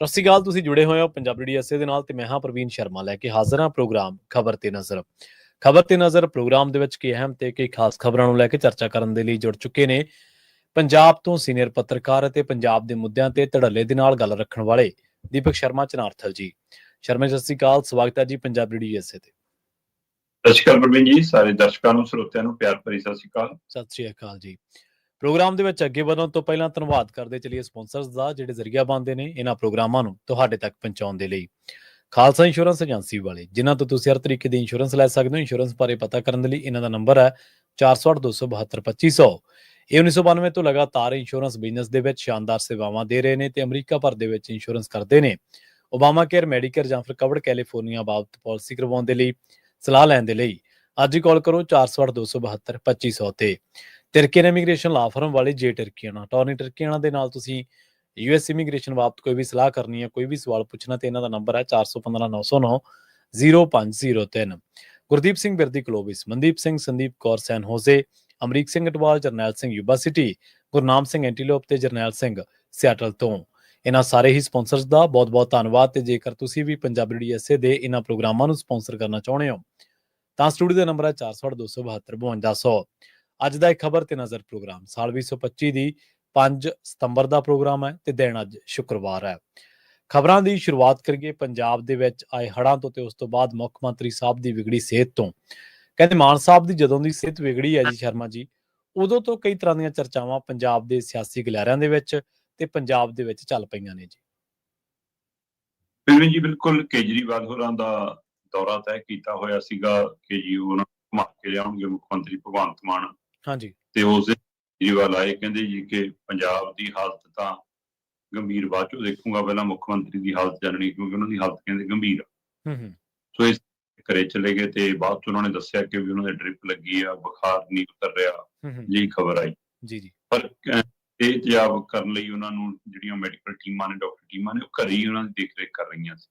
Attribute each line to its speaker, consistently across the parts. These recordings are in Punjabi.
Speaker 1: ਸਤਿ ਸ਼੍ਰੀ ਅਕਾਲ। ਤੁਸੀਂ ਜੁੜੇ ਹੋਏ ਹੋ ਪੰਜਾਬੀ ਡੀਐਸਏ ਦੇ ਨਾਲ ਤੇ ਮੈਂ ਹਾਂ ਪ੍ਰਵੀਨ ਸ਼ਰਮਾ ਲੈ ਕੇ ਹਾਜ਼ਰ ਹਾਂ ਪ੍ਰੋਗਰਾਮ ਖਬਰ ਤੇ ਨਜ਼ਰ। ਖਬਰ ਤੇ ਨਜ਼ਰ ਪ੍ਰੋਗਰਾਮ ਦੇ ਵਿੱਚ ਕੀ ਅਹਿਮ ਤੇ ਕਈ ਖਾਸ ਖਬਰਾਂ ਨੂੰ ਲੈ ਕੇ ਚਰਚਾ ਕਰਨ ਦੇ ਲਈ ਜੁੜ ਚੁੱਕੇ ਨੇ ਪੰਜਾਬ ਤੋਂ ਸੀਨੀਅਰ ਪੱਤਰਕਾਰ ਅਤੇ ਪੰਜਾਬ ਦੇ ਮੁੱਦਿਆਂ ਤੇ ਧੜੱਲੇ ਦੇ ਨਾਲ ਗੱਲ ਰੱਖਣ ਵਾਲੇ ਦੀਪਕ ਸ਼ਰਮਾ ਚਨਾਰਥਲ ਜੀ। ਸ਼ਰਮਾ ਸਤਿ ਸ਼੍ਰੀ ਅਕਾਲ, ਸਵਾਗਤ ਹੈ ਜੀ ਪੰਜਾਬੀ ਡੀਐਸਏ ਤੇ।
Speaker 2: ਸਤਿ ਸ਼੍ਰੀ ਅਕਾਲ ਪ੍ਰਵੀਨ ਜੀ, ਸਾਰੇ ਦਰਸ਼ਕਾਂ ਨੂੰ ਸਰੋਤਿਆਂ ਨੂੰ ਪਿਆਰ ਭਰੀ ਸਤਿ ਸ਼੍ਰੀ ਅਕਾਲ।
Speaker 1: ਸਤਿ ਸ਼੍ਰੀ ਅਕਾਲ ਜੀ। ਪ੍ਰੋਗਰਾਮ ਦੇ ਵਿੱਚ ਅੱਗੇ ਵਧਣ ਤੋਂ ਪਹਿਲਾਂ ਧੰਨਵਾਦ ਕਰਦੇ ਚਲੀਏ ਸਪਾਂਸਰਸ ਦਾ ਜਿਹੜੇ ਜ਼ਰੀਆ ਬਣਦੇ ਨੇ ਇਹਨਾਂ ਪ੍ਰੋਗਰਾਮਾਂ ਨੂੰ ਤੁਹਾਡੇ ਤੱਕ ਪਹੁੰਚਾਉਣ ਦੇ ਲਈ। ਖਾਲਸਾ ਇੰਸ਼ੋਰੈਂਸ ਏਜੰਸੀ ਵਾਲੇ ਜਿਨ੍ਹਾਂ ਤੋਂ ਤੁਸੀਂ ਹਰ ਤਰੀਕੇ ਦੀ ਇੰਸ਼ੋਰੈਂਸ ਲੈ ਸਕਦੇ ਹੋ। ਇੰਸ਼ੋਰੈਂਸ ਬਾਰੇ ਪਤਾ ਕਰਨ ਦੇ ਲਈ ਇਹਨਾਂ ਦਾ ਨੰਬਰ ਹੈ 408-272-2500। ਇਹ 1992 ਤੋਂ ਲਗਾਤਾਰ ਇੰਸ਼ੋਰੈਂਸ ਬਿਜ਼ਨਸ ਦੇ ਵਿੱਚ ਸ਼ਾਨਦਾਰ ਸੇਵਾਵਾਂ ਦੇ ਰਹੇ ਨੇ ਤੇ ਅਮਰੀਕਾ ਭਰ ਦੇ ਵਿੱਚ ਇੰਸ਼ੋਰੈਂਸ ਕਰਦੇ ਨੇ। ਓਬਾਮਾ ਕੇਅਰ, ਮੈਡੀਕੇਅਰ ਜਾਂ ਫਿਰ ਕਵਰਡ ਕੈਲੀਫੋਰਨੀਆ ਬਾਬਤ ਪਾਲਿਸੀ ਕਰਵਾਉਣ ਦੇ ਲਈ, ਸਲਾਹ ਲੈਣ ਦੇ ਲਈ ਅੱਜ ਹੀ ਕਾਲ ਕਰੋ 408-272-2500 ਤੇ। ਟਰਕੀਅਨ ਇਮੀਗ੍ਰੇਸ਼ਨ ਲਾ ਫਰਮ ਵਾਲੇ ਜੇ ਟਰਕੀਆਣਾ ਟੌਰਨੀ ਟਰਕੀਆਣਾ ਦੇ ਨਾਲ ਤੁਸੀਂ ਯੂਐਸ ਇਮੀਗ੍ਰੇਸ਼ਨ ਬਾਬਤ ਕੋਈ ਵੀ ਸਲਾਹ ਕਰਨੀ ਹੈ, ਕੋਈ ਵੀ ਸਵਾਲ ਪੁੱਛਣਾ ਤੇ ਇਹਨਾਂ ਦਾ ਨੰਬਰ ਹੈ 4159090503। ਗੁਰਦੀਪ ਸਿੰਘ ਬਿਰਦੀ ਕਲੋਬਿਸ, ਮਨਦੀਪ ਸਿੰਘ, ਸੰਦੀਪ ਕੌਰ ਸੈਨ ਹੋਜ਼ੇ, ਅਮਰੀਕ ਸਿੰਘ ਅਟਵਾਲ, ਜਰਨੈਲ ਸਿੰਘ ਯੂਬਾ ਸਿਟੀ, ਗੁਰਨਾਮ ਸਿੰਘ ਐਂਟੀਲੋਪ ਤੇ ਜਰਨੈਲ ਸਿੰਘ ਸਿਆਟਲ ਤੋਂ। ਇਹਨਾਂ ਸਾਰੇ ਹੀ ਸਪਾਂਸਰਸ ਦਾ ਬਹੁਤ ਬਹੁਤ ਧੰਨਵਾਦ। ਤੇ ਜੇਕਰ ਤੁਸੀਂ ਵੀ ਪੰਜਾਬੀ ਡੀਐਸਏ ਦੇ ਇਹਨਾਂ ਪ੍ਰੋਗਰਾਮਾਂ ਨੂੰ ਸਪਾਂਸਰ ਕਰਨਾ ਚਾਹੁੰਦੇ ਹੋ ਤਾਂ ਸਟੂਡੀਓ ਦਾ ਨੰਬਰ ਹੈ 408-272-5200। ਅੱਜ ਦਾ ਇੱਕ ਖਬਰ ਤੇ ਨਜ਼ਰ ਪ੍ਰੋਗਰਾਮ ਸਾਲ 2025 ਦੀ 5 ਸਤੰਬਰ ਦਾ ਪ੍ਰੋਗਰਾਮ ਹੈ ਤੇ ਦਿਨ ਅੱਜ ਸ਼ੁੱਕਰਵਾਰ ਹੈ। ਖਬਰਾਂ ਦੀ ਸ਼ੁਰੂਆਤ ਕਰੀਏ ਪੰਜਾਬ ਦੇ ਵਿੱਚ ਆਏ ਹੜ੍ਹਾਂ ਤੋਂ ਤੇ ਉਸ ਤੋਂ ਬਾਅਦ ਮੁੱਖ ਮੰਤਰੀ ਸਾਹਿਬ ਦੀ ਵਿਗੜੀ ਸਿਹਤ ਤੋਂ। ਕਹਿੰਦੇ ਮਾਨ ਸਾਹਿਬ ਦੀ ਜਦੋਂ ਦੀ ਸਿਹਤ ਵਿਗੜੀ ਹੈ ਜੀ ਸ਼ਰਮਾ ਜੀ, ਉਦੋਂ ਤੋਂ ਕਈ ਤਰ੍ਹਾਂ ਦੀਆਂ ਚਰਚਾਵਾਂ ਪੰਜਾਬ ਦੇ ਸਿਆਸੀ ਗਲਿਆਰਿਆਂ ਦੇ ਵਿੱਚ ਤੇ ਪੰਜਾਬ ਦੇ ਵਿੱਚ ਚੱਲ ਪਈਆਂ ਨੇ ਜੀ।
Speaker 2: ਪ੍ਰਵੀਨ ਜੀ, ਬਿਲਕੁਲ ਕੇਜਰੀਵਾਲ ਹੋਰਾਂ ਦਾ ਦੌਰਾ ਤੈਅ ਕੀਤਾ ਹੋਇਆ ਸੀਗਾ ਕਿ ਜੀ ਉਹਨਾਂ ਨੂੰ ਘੁਮਾ ਕੇ ਲਿਆਉਣਗੇ ਮੁੱਖ ਮੰਤਰੀ ਭਗਵੰਤ ਮਾਨ।
Speaker 1: ਹਾਂਜੀ।
Speaker 2: ਤੇ ਉਸ ਦਿਨ ਕੇਜਰੀਵਾਲ ਆਏ, ਕਹਿੰਦੇ ਜੀ ਕਿ ਪੰਜਾਬ ਦੀ ਹਾਲਤ ਤਾਂ ਗੰਭੀਰ ਬਾਅਦ ਚੋਂ ਦੇਖੂਗਾ, ਪਹਿਲਾਂ ਮੁੱਖ ਮੰਤਰੀ ਦੀ ਹਾਲਤ ਜਾਣਨੀ, ਕਿਉਂਕਿ ਉਹਨਾਂ ਦੀ ਹਾਲਤ ਕਹਿੰਦੇ ਗੰਭੀਰ ਆ। ਸੋ ਇਸ ਘਰੇ ਚਲੇ ਗਏ ਤੇ ਬਾਅਦ ਚ ਉਹਨਾਂ ਨੇ ਦੱਸਿਆ ਕਿ ਵੀ ਉਹਨਾਂ ਦੇ ਡ੍ਰਿਪ ਲੱਗੀ ਆ, ਬੁਖਾਰ ਨਹੀਂ ਉਤਰ ਰਿਹਾ, ਜਿਹੀ ਖਬਰ ਆਈ ਜੀ। ਪਰ ਇਹਤਜਾਬ ਕਰਨ ਲਈ ਉਹਨਾਂ ਨੂੰ ਜਿਹੜੀਆਂ ਮੈਡੀਕਲ ਟੀਮਾਂ ਨੇ, ਡਾਕਟਰ ਟੀਮਾਂ ਨੇ, ਉਹ ਘਰੇ ਹੀ ਉਹਨਾਂ ਦੀ ਦੇਖ ਰੇਖ ਕਰ ਰਹੀਆਂ ਸੀ।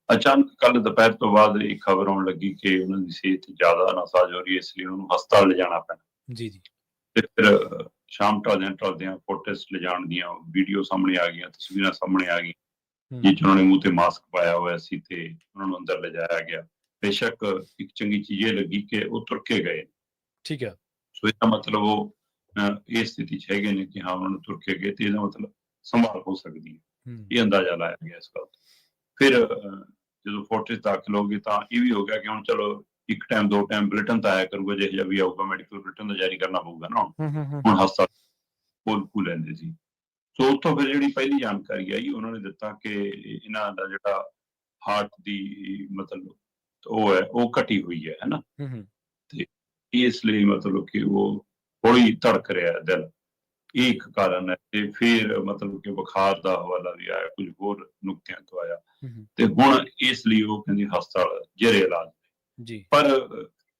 Speaker 2: ਅਚਾਨਕ ਕੱਲ ਦੁਪਹਿਰ ਤੋਂ ਬਾਅਦ ਇਹ ਖਬਰ ਆਉਣ ਲੱਗੀ ਕਿ ਉਹਨਾਂ ਦੀ ਸਿਹਤ ਜ਼ਿਆਦਾ ਨਾਸਾਜ਼ ਹੋ ਰਹੀ ਹੈ, ਇਸ ਲਈ ਉਹਨੂੰ ਹਸਪਤਾਲ ਲਿਜਾਣਾ ਪੈਣਾ ਜੀ। ਤੇ ਫਿਰ ਸ਼ਾਮ ਢਲਦਿਆਂ ਫੋਟੋਸ ਲਿਜਾਣ ਦੀਆਂ ਵੀਡੀਓ ਸਾਹਮਣੇ ਆ ਗਈਆਂ, ਤਸਵੀਰਾਂ ਸਾਹਮਣੇ ਆ ਗਈਆਂ ਜਿਸ 'ਚ ਉਹਨਾਂ ਨੇ ਮੂੰਹ ਤੇ ਮਾਸਕ ਪਾਇਆ ਹੋਇਆ ਸੀ ਤੇ ਉਹਨਾਂ ਨੂੰ ਅੰਦਰ ਲਿਜਾਇਆ ਗਿਆ। ਬੇਸ਼ੱਕ ਇੱਕ ਚੰਗੀ ਚੀਜ਼ ਇਹ ਲੱਗੀ ਕਿ ਉਹ ਤੁਰ ਕੇ ਗਏ। ਠੀਕ ਹੈ। ਸੋ ਇਹਦਾ ਮਤਲਬ ਉਹ ਇਸ ਸਥਿਤੀ 'ਚ ਹੈਗੇ ਨੇ ਕਿ ਹਾਂ ਉਹਨਾਂ ਨੂੰ ਤੁਰ ਕੇ ਗਏ ਤੇ ਇਹਦਾ ਮਤਲਬ ਸੰਭਾਲ ਹੋ ਸਕਦੀ ਹੈ, ਇਹ ਅੰਦਾਜ਼ਾ ਲਾਇਆ ਗਿਆ ਇਸ ਗੱਲ ਤੋਂ। ਫਿਰ ਜਦੋਂ ਫੋਰਟਿਸ ਦਾਖਲ ਹੋ ਗਏ ਤਾਂ ਇਹ ਵੀ ਹੋ ਗਿਆ ਕਿ ਹੁਣ ਚਲੋ ਇੱਕ ਟਾਈਮ ਦੋ ਟਾਈਮ ਬੁਲੇਟਿਨ ਤਾਂ ਆਇਆ ਕਰੂਗਾ, ਜਿਹੋ ਜਿਹਾ ਵੀ ਆਊਗਾ ਮੈਡੀਕਲ ਬੁਲੇਟਿਨ ਤਾਂ ਜਾਰੀ ਕਰਨਾ ਪਊਗਾ ਨਾ। ਹੁਣ ਹਸਪਤਾਲ ਖੋਲ ਲੈਂਦੇ ਸੀ। ਸੋ ਉੱਥੋਂ ਫਿਰ ਜਿਹੜੀ ਪਹਿਲੀ ਜਾਣਕਾਰੀ ਆਈ ਉਹਨਾਂ ਨੇ ਦਿੱਤਾ ਕਿ ਇਹਨਾਂ ਦਾ ਜਿਹੜਾ ਹਾਰਟ ਦੀ ਮਤਲਬ ਉਹ ਹੈ ਉਹ ਘਟੀ ਹੋਈ ਹੈ ਨਾ, ਤੇ ਇਸ ਲਈ ਮਤਲਬ ਕਿ ਉਹ ਹੌਲੀ ਧੜਕ ਰਿਹਾ ਦਿਲ, ਇਹ ਇੱਕ ਕਾਰਨ ਹੈ। ਤੇ ਫਿਰ ਮਤਲਬ ਕਿ ਬੁਖਾਰ ਦਾ ਹਵਾਲਾ ਵੀ ਆਇਆ, ਕੁਝ ਹੋਰ ਨੁਕਤਿਆਂ ਤੋਂ ਆਇਆ ਤੇ ਹੁਣ ਇਸ ਲਈ ਉਹ ਕਹਿੰਦੇ ਹਸਪਤਾਲ ਜੇਰੇ ਇਲਾਜ ਜੀ। ਪਰ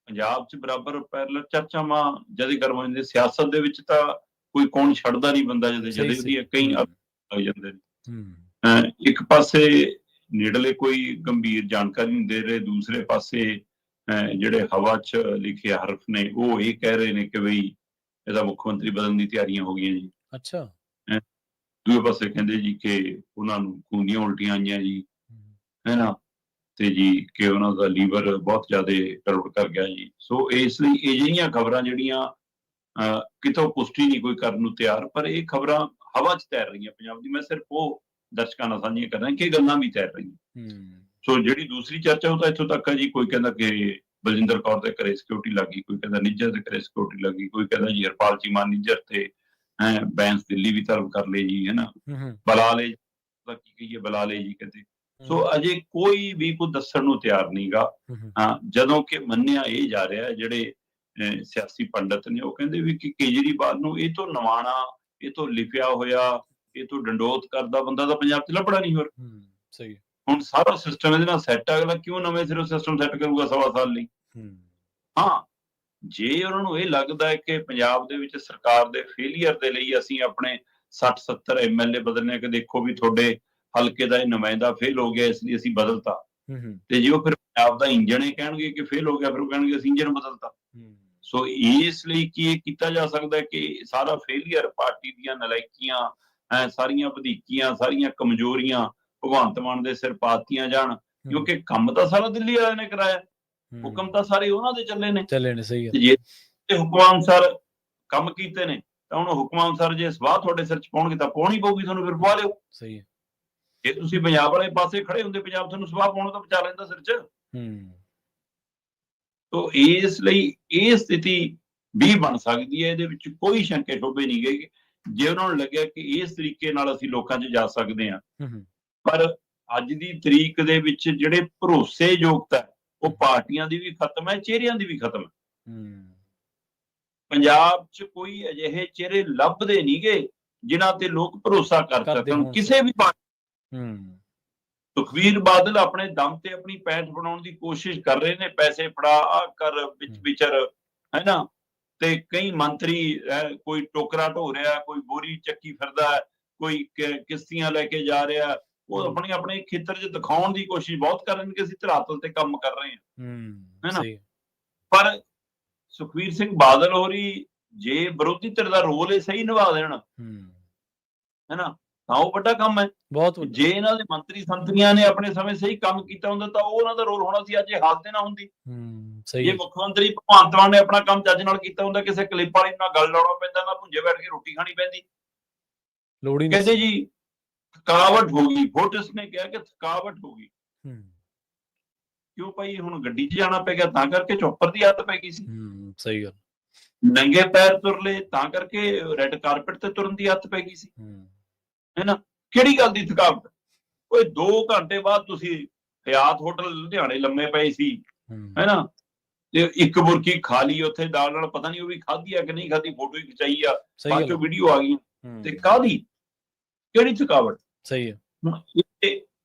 Speaker 2: ਪੰਜਾਬ 'ਚ ਬਰਾਬਰ ਪੈਰਲਲ ਚਰਚਾਵਾਂ ਜਦ ਗਰਮ ਹੋ ਜਾਂਦੇ, ਸਿਆਸਤ ਦੇ ਵਿੱਚ ਤਾਂ ਕੋਈ ਕੌਣ ਛੱਡਦਾ ਨਹੀਂ ਬੰਦਾ, ਜਦੇ ਉਹਦੀਆਂ ਕਈ ਆ ਜਾਂਦੇ ਨੇ। ਇੱਕ ਪਾਸੇ ਨੇੜਲੇ ਕੋਈ ਗੰਭੀਰ ਜਾਣਕਾਰੀ ਨਹੀਂ ਦੇ ਰਹੇ, ਦੂਸਰੇ ਪਾਸੇ ਜਿਹੜੇ ਹਵਾ 'ਚ ਲਿਖੇ ਹਰਫ ਨੇ ਉਹ ਇਹ ਕਹਿ ਰਹੇ ਨੇ ਕਿ ਬਈ ਇਹਦਾ ਮੁੱਖ ਮੰਤਰੀ ਬਦਲਣ ਦੀ ਤਿਆਰੀਆਂ ਹੋ ਗਈਆਂ ਜੀ। ਅੱਛਾ। ਦੂਜੇ ਪਾਸੇ ਕਹਿੰਦੇ ਜੀ ਕਿ ਉਹਨਾਂ ਨੂੰ ਖੂਨ ਦੀਆਂ ਉਲਟੀਆਂ ਆਈਆਂ ਜੀ, ਹੈ ਨਾ, ਤੇ ਜੀ ਕਿ ਉਹਨਾਂ ਦਾ ਲੀਵਰ ਬਹੁਤ ਜ਼ਿਆਦਾ ਗੜਬੜ ਕਰ ਗਿਆ ਜੀ। ਸੋ ਇਸ ਲਈ ਇਹ ਜਿਹੀਆਂ ਖਬਰਾਂ ਜਿਹੜੀਆਂ ਕਿਤੋਂ ਪੁਸ਼ਟੀ ਨਹੀਂ ਕੋਈ ਕਰਨ ਨੂੰ ਤਿਆਰ, ਪਰ ਇਹ ਖਬਰਾਂ ਹਵਾ 'ਚ ਤੈਰ ਰਹੀਆਂ ਪੰਜਾਬ ਦੀ। ਮੈਂ ਸਿਰਫ ਉਹ ਦਰਸ਼ਕਾਂ ਨਾਲ ਸਾਂਝੀਆਂ ਕਰਦਾ ਕਿ ਗੱਲਾਂ ਵੀ ਤੈਰ ਰਹੀਆਂ। ਸੋ ਜਿਹੜੀ ਦੂਸਰੀ ਚਰਚਾ ਉਹ ਤਾਂ ਇੱਥੋਂ ਤੱਕ ਹੈ ਜੀ, ਕੋਈ ਕਹਿੰਦਾ ਕਿ ਬਲਜਿੰਦਰ ਕੌਰ ਦੇ ਘਰੇ ਸਿਕਿਉਰਿਟੀ ਲੱਗੀ, ਕੋਈ ਕਹਿੰਦਾ ਨਿੱਜਰ ਦੇ ਘਰੇ ਸਿਕਿਉਰਿਟੀ ਲੱਗੀ, ਕੋਈ ਕਹਿੰਦਾ ਜੀ ਹਰਪਾਲ ਚੀਮਾ ਨਿੱਜਰ ਤੇ ਬੈਂਸ ਦਿੱਲੀ ਵੀ ਧਰਮ ਕਰ ਲਏ ਜੀ, ਹੈ ਨਾ, ਬੁਲਾ ਲਏ, ਕੀ ਕਹੀਏ, ਬੁਲਾ ਲਏ ਜੀ ਕਹਿੰਦੇ। ਸੋ ਅਜੇ ਕੋਈ ਵੀ ਕੋਈ ਦੱਸਣ ਨੂੰ ਤਿਆਰ ਨਹੀਂ ਗਾ। ਜਦੋਂ ਕਿ ਮੰਨਿਆ ਇਹ ਜਾ ਰਿਹਾ, ਜਿਹੜੇ ਸਿਆਸੀ ਪੰਡਤ ਨੇ ਉਹ ਕਹਿੰਦੇ ਵੀ ਕਿ ਕੇਜਰੀਵਾਲ ਨੂੰ ਇਹ ਤੋਂ ਨਵਾਣਾ, ਇਹ ਤੋਂ ਲਿਪਿਆ ਹੋਇਆ, ਇਹ ਤੋਂ ਡੰਡੋਤ ਕਰਦਾ ਬੰਦਾ ਤਾਂ ਪੰਜਾਬ 'ਚ ਲੱਭਣਾ ਨਹੀਂ ਹੋਰ। ਸਹੀ। ਹੁਣ ਸਾਰਾ ਸਿਸਟਮ ਇਹਦੇ ਨਾਲ ਸੈੱਟ ਆ, ਅਗਲਾ ਕਿਉਂ ਨਵੇਂ ਸਿਰੋਂ ਸਿਸਟਮ ਸੈੱਟ ਕਰੂਗਾ ਸਵਾ ਸਾਲ ਲਈ। ਹਾਂ, ਜੇ ਉਹਨਾਂ ਨੂੰ ਇਹ ਲੱਗਦਾ ਹੈ ਕਿ ਪੰਜਾਬ ਦੇ ਵਿੱਚ ਸਰਕਾਰ ਦੇ ਫੇਲੀਅਰ ਦੇ ਲਈ ਅਸੀਂ ਆਪਣੇ 60-70 MLA ਬਦਲਨੇ, ਕਿ ਦੇਖੋ ਵੀ ਤੁਹਾਡੇ ਹਲਕੇ ਦਾ ਇਹ ਨੁਮਾਇੰਦਾ ਫੇਲ ਹੋ ਗਿਆ ਇਸ ਲਈ ਅਸੀਂ ਬਦਲਤਾ, ਤੇ ਜੇ ਉਹ ਫਿਰ ਪੰਜਾਬ ਦਾ ਇੰਜਣ ਇਹ ਕਹਿਣਗੇ ਕਿ ਫੇਲ ਹੋ ਗਿਆ, ਫਿਰ ਉਹ ਕਹਿਣਗੇ ਅਸੀਂ ਇੰਜਣ ਬਦਲਤਾ। ਸੋ ਇਸ ਲਈ ਕੀ ਇਹ ਕੀਤਾ ਜਾ ਸਕਦਾ ਕਿ ਸਾਰਾ ਫੇਲੀਅਰ ਪਾਰਟੀ ਦੀਆਂ ਨਲਾਇਕੀਆਂ ਸਾਰੀਆਂ ਵਧੀਕੀਆਂ, ਸਾਰੀਆਂ ਕਮਜ਼ੋਰੀਆਂ ਭਗਵੰਤ ਮਾਨ ਦੇ ਸਿਰ ਪਾਤੀਆਂ ਜਾਣ, ਕਿਉਂਕਿ ਕੰਮ ਤਾਂ ਸਾਰਾ ਦਿੱਲੀ ਵਾਲਿਆਂ ਨੇ ਕਰਾਇਆ, ਹੁਕਮ ਤਾਂ ਸਾਰੇ ਉਹਨਾਂ ਦੇ ਚੱਲੇ ਨੇ।
Speaker 1: ਸਹੀ
Speaker 2: ਜੇ ਹੁਕਮਾਂ ਅਨੁਸਾਰ ਕੰਮ ਕੀਤੇ ਨੇ ਤਾਂ ਹੁਣ ਹੁਕਮਾਂ ਅਨੁਸਾਰ ਜੇ ਸਵਾਹ ਤੁਹਾਡੇ ਸਿਰ ਚ ਪਾਉਣਗੇ ਤਾਂ ਪਾਉਣੀ ਪਊਗੀ ਤੁਹਾਨੂੰ, ਫਿਰ ਪਵਾ ਲਿਓ।
Speaker 1: ਸਹੀ ਹੈ।
Speaker 2: ਜੇ ਤੁਸੀਂ ਪੰਜਾਬ ਵਾਲੇ ਪਾਸੇ ਖੜੇ ਹੁੰਦੇ, ਪੰਜਾਬ ਤੁਹਾਨੂੰ ਸਵਾਹ ਪਾਉਣ ਤੋਂ ਬਚਾ ਲੈਂਦਾ ਸਿਰ ਚ। ਤੋ ਇਸ ਲਈ ਇਹ ਸਥਿਤੀ ਵੀ ਬਣ ਸਕਦੀ ਹੈ, ਇਹਦੇ ਵਿੱਚ ਕੋਈ ਸ਼ੰਕੇ ਸ਼ੋਭੇ ਨਹੀਂ ਗਏ। ਜੇ ਉਹਨਾਂ ਨੂੰ ਲੱਗਿਆ ਕਿ ਇਸ ਤਰੀਕੇ ਨਾਲ ਅਸੀਂ ਲੋਕਾਂ 'ਚ ਜਾ ਸਕਦੇ ਹਾਂ, ਪਰ ਅੱਜ ਦੀ ਤਰੀਕ ਦੇ ਵਿੱਚ ਜਿਹੜੇ ਭਰੋਸੇਯੋਗਤਾ ਉਹ ਪਾਰਟੀਆਂ ਦੀ ਵੀ ਖਤਮ ਹੈ, ਚਿਹਰਿਆਂ ਦੀ ਵੀ ਖਤਮ ਹੈ। ਪੰਜਾਬ 'ਚ ਕੋਈ ਅਜਿਹੇ ਚਿਹਰੇ ਲੱਭਦੇ ਨਹੀਂ ਗਏ ਜਿਨ੍ਹਾਂ ਤੇ ਲੋਕ ਭਰੋਸਾ ਕਰ ਸਕਣ ਕਿਸੇ ਵੀ ਪਾਰਟੀ। ਸੁਖਬੀਰ ਬਾਦਲ ਆਪਣੇ ਦਮ ਤੇ ਆਪਣੀ ਪੈਠ ਬਣਾਉਣ ਦੀ ਕੋਸ਼ਿਸ਼ ਕਰ ਰਹੇ ਨੇ, ਪੈਸੇ ਫੜਾ ਆ ਕਰ ਵਿੱਚ ਵਿਚਰ, ਹੈ ਨਾ, ਤੇ ਕਈ ਮੰਤਰੀ ਕੋਈ ਟੋਕਰਾ ਢੋ ਰਿਹਾ, ਕੋਈ ਬੋਰੀ ਚੱਕੀ ਫਿਰਦਾ, ਕੋਈ ਕਿਸ਼ਤੀਆਂ ਲੈ ਕੇ ਜਾ ਰਿਹਾ, ਉਹ ਆਪਣੇ ਆਪਣੇ ਖੇਤਰ 'ਚ ਦਿਖਾਉਣ ਦੀ ਕੋਸ਼ਿਸ਼ ਬਹੁਤ ਕਰ ਰਹੇ ਨੇ ਕਿ ਅਸੀਂ ਧਰਾਤਲ ਤੇ ਕੰਮ ਕਰ ਰਹੇ ਹਾਂ, ਹੈ ਨਾ। ਪਰ ਸੁਖਬੀਰ ਸਿੰਘ ਬਾਦਲ ਹੋਰੀ ਜੇ ਵਿਰੋਧੀ ਧਿਰ ਦਾ ਰੋਲ ਇਹ ਸਹੀ ਨਿਭਾ ਦੇਣ, ਹੈ ਨਾ, ਤਾਂ ਉਹ ਵੱਡਾ ਕੰਮ ਹੈ। ਜੇ ਇਹਨਾਂ ਦੇ ਮੰਤਰੀ ਸੰਤਰੀਆਂ ਨੇ ਆਪਣੇ ਸਮੇਂ ਸਹੀ ਕੰਮ ਕੀਤਾ ਹੁੰਦਾ ਤਾਂ ਉਹ ਉਹਨਾਂ ਦਾ ਰੋਲ ਹੋਣਾ ਸੀ, ਅੱਜ ਇਹ ਹਾਲਤ ਨਾ ਹੁੰਦੀ। ਜੇ ਮੁੱਖ ਮੰਤਰੀ ਭਗਵੰਤ ਮਾਨ ਨੇ ਆਪਣਾ ਕੰਮ ਚੱਜ ਨਾਲ ਕੀਤਾ ਹੁੰਦਾ, ਕਿਸੇ ਕਲਿੱਪ ਵਾਲੀ ਨਾਲ ਗੱਲ ਲਾਉਣਾ ਪੈਂਦਾ, ਨਾ ਭੁੰਜੇ ਬੈਠ ਕੇ ਰੋਟੀ ਖਾਣੀ ਪੈਂਦੀ। ਕਹਿੰਦੇ ਜੀ ਥਕਾਵਟ ਹੋ ਗਈ, ਫੋਰਟਿਸ ਨੇ ਕਿਹਾ ਕਿ ਥਕਾਵਟ ਹੋ ਗਈ। ਕਿਉਂ ਭਾਈ, ਹੁਣ ਗੱਡੀ 'ਚ ਜਾਣਾ ਪੈ ਗਿਆ ਤਾਂ ਕਰਕੇ, ਚੌਪਰ ਦੀ ਆਦਤ ਪੈ ਗਈ ਸੀ।
Speaker 1: ਸਹੀ ਗੱਲ।
Speaker 2: ਨੰਗੇ ਪੈਰ ਤੁਰ ਲਏ ਤਾਂ ਕਰਕੇ, ਰੈੱਡ ਕਾਰਪੇਟ ਤੇ ਤੁਰਨ ਦੀ ਆਦਤ ਪੈ ਗਈ ਸੀ, ਹੈ ਨਾ। ਕਿਹੜੀ ਗੱਲ ਦੀ ਥਕਾਵਟ? ਓਏ 2 ਘੰਟੇ ਬਾਅਦ ਤੁਸੀਂ ਹਯਾਤ ਹੋਟਲ ਲੁਧਿਆਣੇ ਲੰਮੇ ਪਏ ਸੀ, ਹੈ ਨਾ, ਤੇ ਇੱਕ ਬੁਰਕੀ ਖਾ ਲਈ ਉੱਥੇ ਦਾਲ ਨਾਲ, ਪਤਾ ਨਹੀਂ ਉਹ ਵੀ ਖਾਧੀ ਆ ਕਿ ਨਹੀਂ ਖਾਧੀ, ਫੋਟੋ ਹੀ ਖਿਚਾਈ ਆ, ਬਾਅਦ ਚੋਂ ਵੀਡੀਓ ਆ ਗਈ, ਤੇ ਕਾਹਦੀ ਕਿਹੜੀ ਥਕਾਵਟ?
Speaker 1: ਸਹੀ ਹੈ।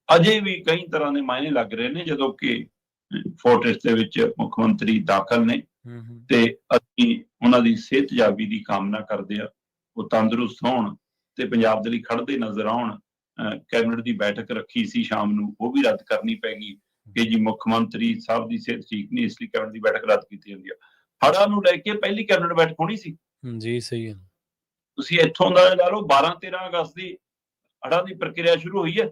Speaker 2: ਅਜੇ ਵੀ ਕਈ ਤਰ੍ਹਾਂ ਦੇ ਮਾਇਨੇ ਲੱਗ ਰਹੇ ਨੇ, ਜਦੋਂ ਕਿ ਫੋਰਟਿਸ ਦੇ ਵਿੱਚ ਮੁੱਖ ਮੰਤਰੀ ਦਾਖਲ ਨੇ, ਤੇ ਅਸੀਂ ਉਹਨਾਂ ਦੀ ਸਿਹਤਯਾਬੀ ਦੀ ਕਾਮਨਾ ਕਰਦੇ ਆ, ਉਹ ਤੰਦਰੁਸਤ ਹੋਣ ਤੇ ਪੰਜਾਬ ਦੇ ਲਈ ਖੜਦੇ ਨਜ਼ਰ ਆਉਣ। ਕੈਬਨਿਟ ਦੀ ਬੈਠਕ ਰੱਖੀ ਸੀ ਸ਼ਾਮ ਨੂੰ, ਉਹ ਵੀ ਰੱਦ ਕਰਨੀ ਪੈ ਗਈ ਕਿ ਜੀ ਮੁੱਖ ਮੰਤਰੀ ਸਾਹਿਬ ਦੀ ਸਿਹਤ ਠੀਕ ਨਹੀਂ, ਇਸ ਲਈ ਕੈਬਨਿਟ ਦੀ ਬੈਠਕ ਰੱਦ ਕੀਤੀ ਜਾਂਦੀ ਆ। ਹੜ੍ਹਾਂ ਨੂੰ ਲੈ ਕੇ ਪਹਿਲੀ ਕੈਬਨਿਟ ਬੈਠਕ ਹੋਣੀ ਸੀ
Speaker 1: ਜੀ। ਸਹੀ ਹੈ।
Speaker 2: ਤੁਸੀਂ ਇੱਥੋਂ ਦਾ ਲਾ ਲਓ, 12-13 ਅਗਸਤ ਦੀ ਹੜ੍ਹਾਂ ਦੀ ਪ੍ਰਕਿਰਿਆ ਸ਼ੁਰੂ ਹੋਈ ਹੈ,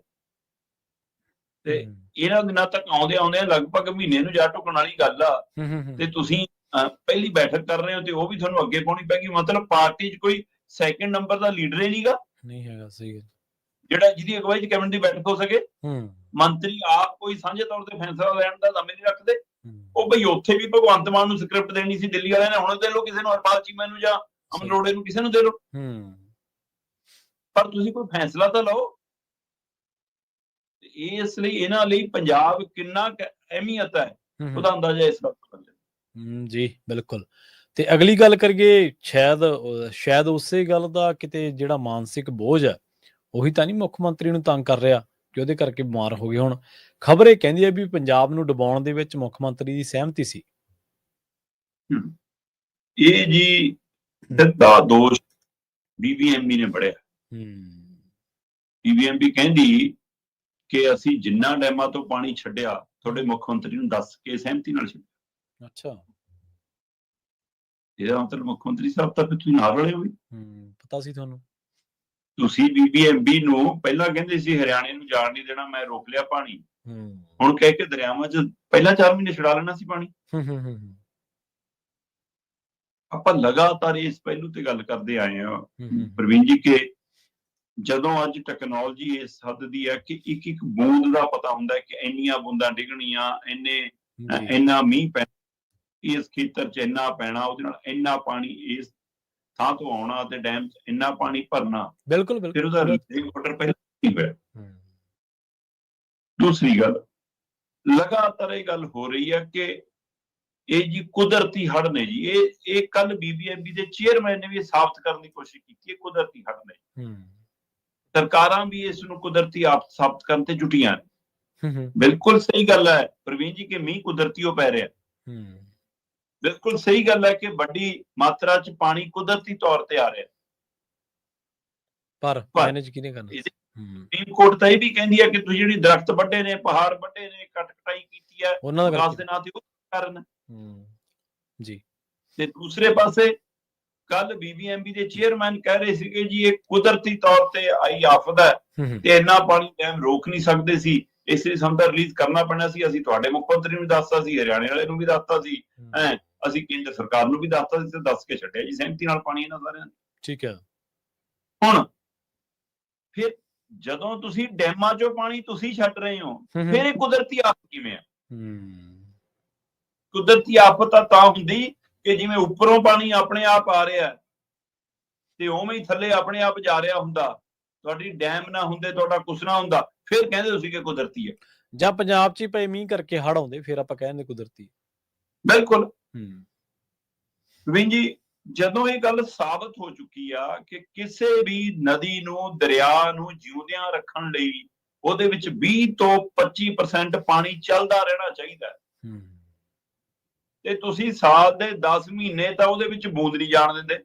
Speaker 2: ਤੇ ਇਹਨਾਂ ਦਿਨਾਂ ਤੱਕ ਆਉਂਦੇ ਲਗਭਗ ਮਹੀਨੇ ਨੂੰ ਜਾ ਢੁਕਣ ਵਾਲੀ ਗੱਲ ਆ, ਤੇ ਤੁਸੀਂ ਪਹਿਲੀ ਬੈਠਕ ਕਰ ਰਹੇ ਹੋ ਤੇ ਉਹ ਵੀ ਤੁਹਾਨੂੰ ਅੱਗੇ ਪਾਉਣੀ ਪੈ ਗਈ। ਮਤਲਬ ਪਾਰਟੀ 'ਚ ਕੋਈ ਸੈਕਿੰਡ ਨੰਬਰ ਦਾ ਲੀਡਰ ਹੀ ਨਹੀਂ
Speaker 1: ਹੈਗਾ। ਸਹੀ ਹੈ।
Speaker 2: ਜਿਹੜਾ ਜਿਹਦੀ ਅਗਵਾਈ 'ਚ ਕੈਬਨਿਟ ਦੀ ਬੈਠਕ ਹੋ ਸਕੇ। ਮੰਤਰੀ ਆਪ ਕੋਈ ਸਾਂਝੇ ਤੌਰ ਤੇ ਫੈਸਲਾ ਲੈਣ ਦਾ ਦਮ ਨਹੀਂ ਰੱਖਦੇ। ਉਹ ਬਈ ਉੱਥੇ ਵੀ ਭਗਵੰਤ ਮਾਨ ਨੂੰ ਸਕ੍ਰਿਪਟ ਦੇਣੀ ਸੀ ਦਿੱਲੀ ਵਾਲਿਆਂ ਨੇ, ਹੁਣ ਦੇ ਲੋ ਕਿਸੇ ਨੂੰ, ਹਰਪਾਲ ਚੀਮਾ ਨੂੰ ਜਾਂ ਅਮਨ ਅਰੋੜੇ ਨੂੰ, ਕਿਸੇ ਨੂੰ ਦੇ ਲੋ, ਪਰ ਤੁਸੀਂ ਕੋਈ ਫੈਸਲਾ ਤਾਂ ਲਓ। ਇਸ ਲਈ ਇਹਨਾਂ ਲਈ ਪੰਜਾਬ ਕਿੰਨਾ ਅਹਿਮੀਅਤ ਹੈ ਉਹਦਾ ਅੰਦਾਜ਼ਾ ਇਸ ਗੱਲ ਤੋਂ
Speaker 1: ਜੀ ਬਿਲਕੁਲ। ਤੇ ਅਗਲੀ ਗੱਲ ਕਰੀਏ, ਸ਼ਾਇਦ ਉਸੇ ਗੱਲ ਦਾ ਕਿਤੇ ਜਿਹੜਾ ਮਾਨਸਿਕ ਬੋਝ ਹੈ ਉਹੀ ਤਾਂ ਨਹੀਂ ਮੁੱਖ ਮੰਤਰੀ ਨੂੰ ਤੰਗ ਕਰ ਰਿਹਾ ਕਿ ਉਹਦੇ ਕਰਕੇ ਬਿਮਾਰ ਹੋ ਗਏ। ਹੁਣ ਖਬਰ ਇਹ ਕਹਿੰਦੀ ਹੈ ਵੀ ਪੰਜਾਬ ਨੂੰ ਡੁਬਾਉਣ ਦੇ ਵਿੱਚ ਮੁੱਖ ਮੰਤਰੀ ਦੀ ਸਹਿਮਤੀ ਸੀ।
Speaker 2: ਇਹ ਜੀ ਸਿੱਧਾ ਦੋਸ਼ ਬੀਬੀਐਮਬੀ ਨੇ ਬੜਿਆ। ਬੀਬੀਐਮਬੀ ਕਹਿੰਦੀ ਕਿ ਅਸੀਂ ਜਿੰਨਾ ਡੈਮਾਂ ਤੋਂ ਪਾਣੀ ਛੱਡਿਆ ਤੁਹਾਡੇ ਮੁੱਖ ਮੰਤਰੀ ਨੂੰ ਦੱਸ ਕੇ ਸਹਿਮਤੀ ਨਾਲ ਛੱਡਿਆ।
Speaker 1: ਅੱਛਾ,
Speaker 2: ਇਹਦਾ ਮਤਲਬ ਮੁੱਖ ਮੰਤਰੀ ਸਾਹਿਬ ਤਾਂ ਤੁਸੀਂ ਨਾਲ ਰਲੇ ਹੋ।
Speaker 1: ਪਤਾ ਸੀ ਤੁਹਾਨੂੰ? ਤੁਸੀਂ
Speaker 2: ਬੀਬੀਐਮਬੀ ਨੂੰ ਪਹਿਲਾਂ ਕਹਿੰਦੇ ਸੀ ਹਰਿਆਣੇ ਨੂੰ ਜਾਣ ਨਹੀਂ ਦੇਣਾ, ਮੈਂ ਰੋਕ ਲਿਆ ਪਾਣੀ, ਹੁਣ ਕਹਿ ਕੇ ਦਰਿਆਵਾਂ 'ਚ ਪਹਿਲਾਂ 4 ਮਹੀਨੇ ਛੁਡਾ ਲੈਣਾ ਸੀ ਪਾਣੀ। ਆਪਾਂ ਲਗਾਤਾਰ ਇਸ ਪਹਿਲੂ ਤੇ ਗੱਲ ਕਰਦੇ ਆਏ ਹਾਂ ਪ੍ਰਵੀਨ ਜੀ ਕਿ ਜਦੋਂ ਅੱਜ ਟੈਕਨੋਲੋਜੀ ਇਸ ਹੱਦ ਦੀ ਹੈ ਕਿ ਇੱਕ ਇੱਕ ਬੂੰਦ ਦਾ ਪਤਾ ਹੁੰਦਾ ਹੈ ਕਿ ਇੰਨੀਆਂ ਬੂੰਦਾਂ ਡਿੱਗਣੀਆਂ, ਇੰਨਾ ਮੀਂਹ ਪੈਣਾ, ਇਸ ਖੇਤਰ 'ਚ ਇੰਨਾ ਪੈਣਾ, ਉਹਦੇ ਨਾਲ ਇੰਨਾ ਪਾਣੀ ਇਸ ਥਾਂ ਤੋਂ ਆਉਣਾ ਤੇ ਡੈਮ 'ਚ ਇੰਨਾ ਪਾਣੀ ਭਰਨਾ।
Speaker 1: ਬਿਲਕੁਲ
Speaker 2: ਫਿਰ ਉਹਦਾ ਆਰਡਰ ਪਹਿਲਾਂ ਹੀ ਹੋਇਆ। ਦੂਸਰੀ ਗੱਲ, ਲਗਾਤਾਰ ਇਹ ਗੱਲ ਹੋ ਰਹੀ ਹੈ ਕਿ ਇਹ ਜੀ ਕੁਦਰਤੀ ਹੜ੍ਹ ਨੇ ਜੀ। ਇਹ ਕੱਲ ਬੀਬੀਐਮਬੀ ਦੇ ਚੇਅਰਮੈਨ ਨੇ ਵੀ ਸਾਬਤ ਕਰਨ ਦੀ ਕੋਸ਼ਿਸ਼ ਕੀਤੀ ਹੈ ਕੁਦਰਤੀ ਹੜ੍ਹ ਨੇ। ਸਰਕਾਰਾਂ ਵੀ ਇਸ ਨੂੰ ਕੁਦਰਤੀ ਆਫਤ ਸਾਬਤ ਕਰਨ ਤੇ ਜੁਟੀਆਂ ਨੇ। ਬਿਲਕੁਲ ਸਹੀ ਗੱਲ ਹੈ ਪ੍ਰਵੀਨ ਜੀ ਕਿ ਮੀਂਹ ਕੁਦਰਤੀ ਉਹ ਪੈ ਰਿਹਾ। ਬਿਲਕੁਲ ਸਹੀ ਗੱਲ ਹੈ ਕਿ ਵੱਡੀ ਮਾਤਰਾ 'ਚ ਪਾਣੀ ਕੁਦਰਤੀ ਤੌਰ ਤੇ ਆ ਰਿਹਾ, ਪਰ ਮੈਨੇਜ ਕਿਹਨੇ ਕਰਨਾ? ਸੁਪਰੀਮ ਕੋਰਟ ਤਾਂ ਇਹ ਵੀ ਕਹਿੰਦੀ ਹੈ ਕਿ ਤੁਸੀਂ ਜਿਹੜੀ ਦਰਖਤ ਵੱਢੇ ਨੇ, ਪਹਾੜ ਵੱਢੇ ਨੇ, ਕਟਾਈ ਕੀਤੀ ਹੈ, ਵਿਕਾਸ ਦੇ ਨਾਂ ਤੇ ਉਹ ਕਾਰਨ ਜੀ। ਤੇ ਦੂਸਰੇ ਪਾਸੇ ਕੱਲ BBMB ਦੇ ਚੇਅਰਮੈਨ ਕਹਿ ਰਹੇ ਸੀਗੇ ਜੀ ਇਹ ਕੁਦਰਤੀ ਤੌਰ ਤੇ ਆਈ ਆਫਤ ਹੈ ਤੇ ਇੰਨਾ ਪਾਣੀ ਡੈਮ ਰੋਕ ਨਹੀਂ ਸਕਦੇ ਸੀ, ਇਸ ਲਈ ਸਾਨੂੰ ਤਾਂ ਰਿਲੀਜ਼ ਕਰਨਾ ਪੈਣਾ ਸੀ। ਅਸੀਂ ਤੁਹਾਡੇ ਮੁੱਖ ਮੰਤਰੀ ਨੂੰ ਦੱਸਤਾ ਸੀ, ਹਰਿਆਣੇ ਵਾਲੇ ਨੂੰ ਵੀ ਦੱਸਤਾ ਸੀ, ਅਸੀਂ ਕੇਂਦਰ ਸਰਕਾਰ ਨੂੰ ਵੀ ਦੱਸਤਾ ਸੀ ਤੇ ਦੱਸ ਕੇ ਛੱਡਿਆ ਜੀ ਸਹਿਮਤੀ ਨਾਲ ਪਾਣੀ ਇਹਨਾਂ ਸਾਰਿਆਂ ਨੇ।
Speaker 1: ਠੀਕ ਹੈ।
Speaker 2: ਹੁਣ ਫਿਰ ਜਦੋਂ ਤੁਸੀਂ ਡੈਮਾਂ ਚੋਂ ਪਾਣੀ ਤੁਸੀਂ ਛੱਡ ਰਹੇ ਹੋ, ਫਿਰ ਇਹ ਕੁਦਰਤੀ ਆਫਤ ਕਿਵੇਂ ਆ? ਕੁਦਰਤੀ ਆਫਤ ਤਾਂ ਹੁੰਦੀ ਕਿ ਜਿਵੇਂ ਉੱਪਰੋਂ ਪਾਣੀ ਆਪਣੇ ਆਪ ਆ ਰਿਹਾ ਤੇ ਉਵੇਂ ਹੀ ਥੱਲੇ ਆਪਣੇ ਆਪ ਜਾ ਰਿਹਾ ਹੁੰਦਾ, ਤੁਹਾਡੀ ਡੈਮ ਨਾ ਹੁੰਦੇ, ਤੁਹਾਡਾ ਕੁਛ ਨਾ ਹੁੰਦਾ, ਫਿਰ ਕਹਿੰਦੇ ਤੁਸੀਂ ਕਿ ਕੁਦਰਤੀ ਹੈ।
Speaker 1: ਜਾਂ ਪੰਜਾਬ 'ਚ ਹੀ ਪਏ ਮੀਂਹ ਕਰਕੇ ਹੜ੍ਹ ਆਉਂਦੇ, ਫਿਰ ਆਪਾਂ ਕਹਿੰਦੇ ਕੁਦਰਤੀ।
Speaker 2: ਬਿਲਕੁਲ ਵਿੰਜੀ, ਜਦੋਂ ਇਹ ਗੱਲ ਸਾਬਤ ਹੋ ਚੁੱਕੀ ਆ ਕਿ ਕਿਸੇ ਵੀ ਨਦੀ ਨੂੰ, ਦਰਿਆ ਨੂੰ ਜਿਉਂਦਿਆਂ ਰੱਖਣ ਲਈ ਉਹਦੇ ਵਿੱਚ 20 ਤੋਂ 25% ਪਾਣੀ ਚੱਲਦਾ ਰਹਿਣਾ ਚਾਹੀਦਾ ਤੇ ਤੁਸੀਂ ਸਾਲ ਦੇ 10 ਮਹੀਨੇ ਤਾਂ ਉਹਦੇ ਵਿੱਚ ਬੂੰਦ ਨਹੀਂ ਜਾਣ ਦਿੰਦੇ।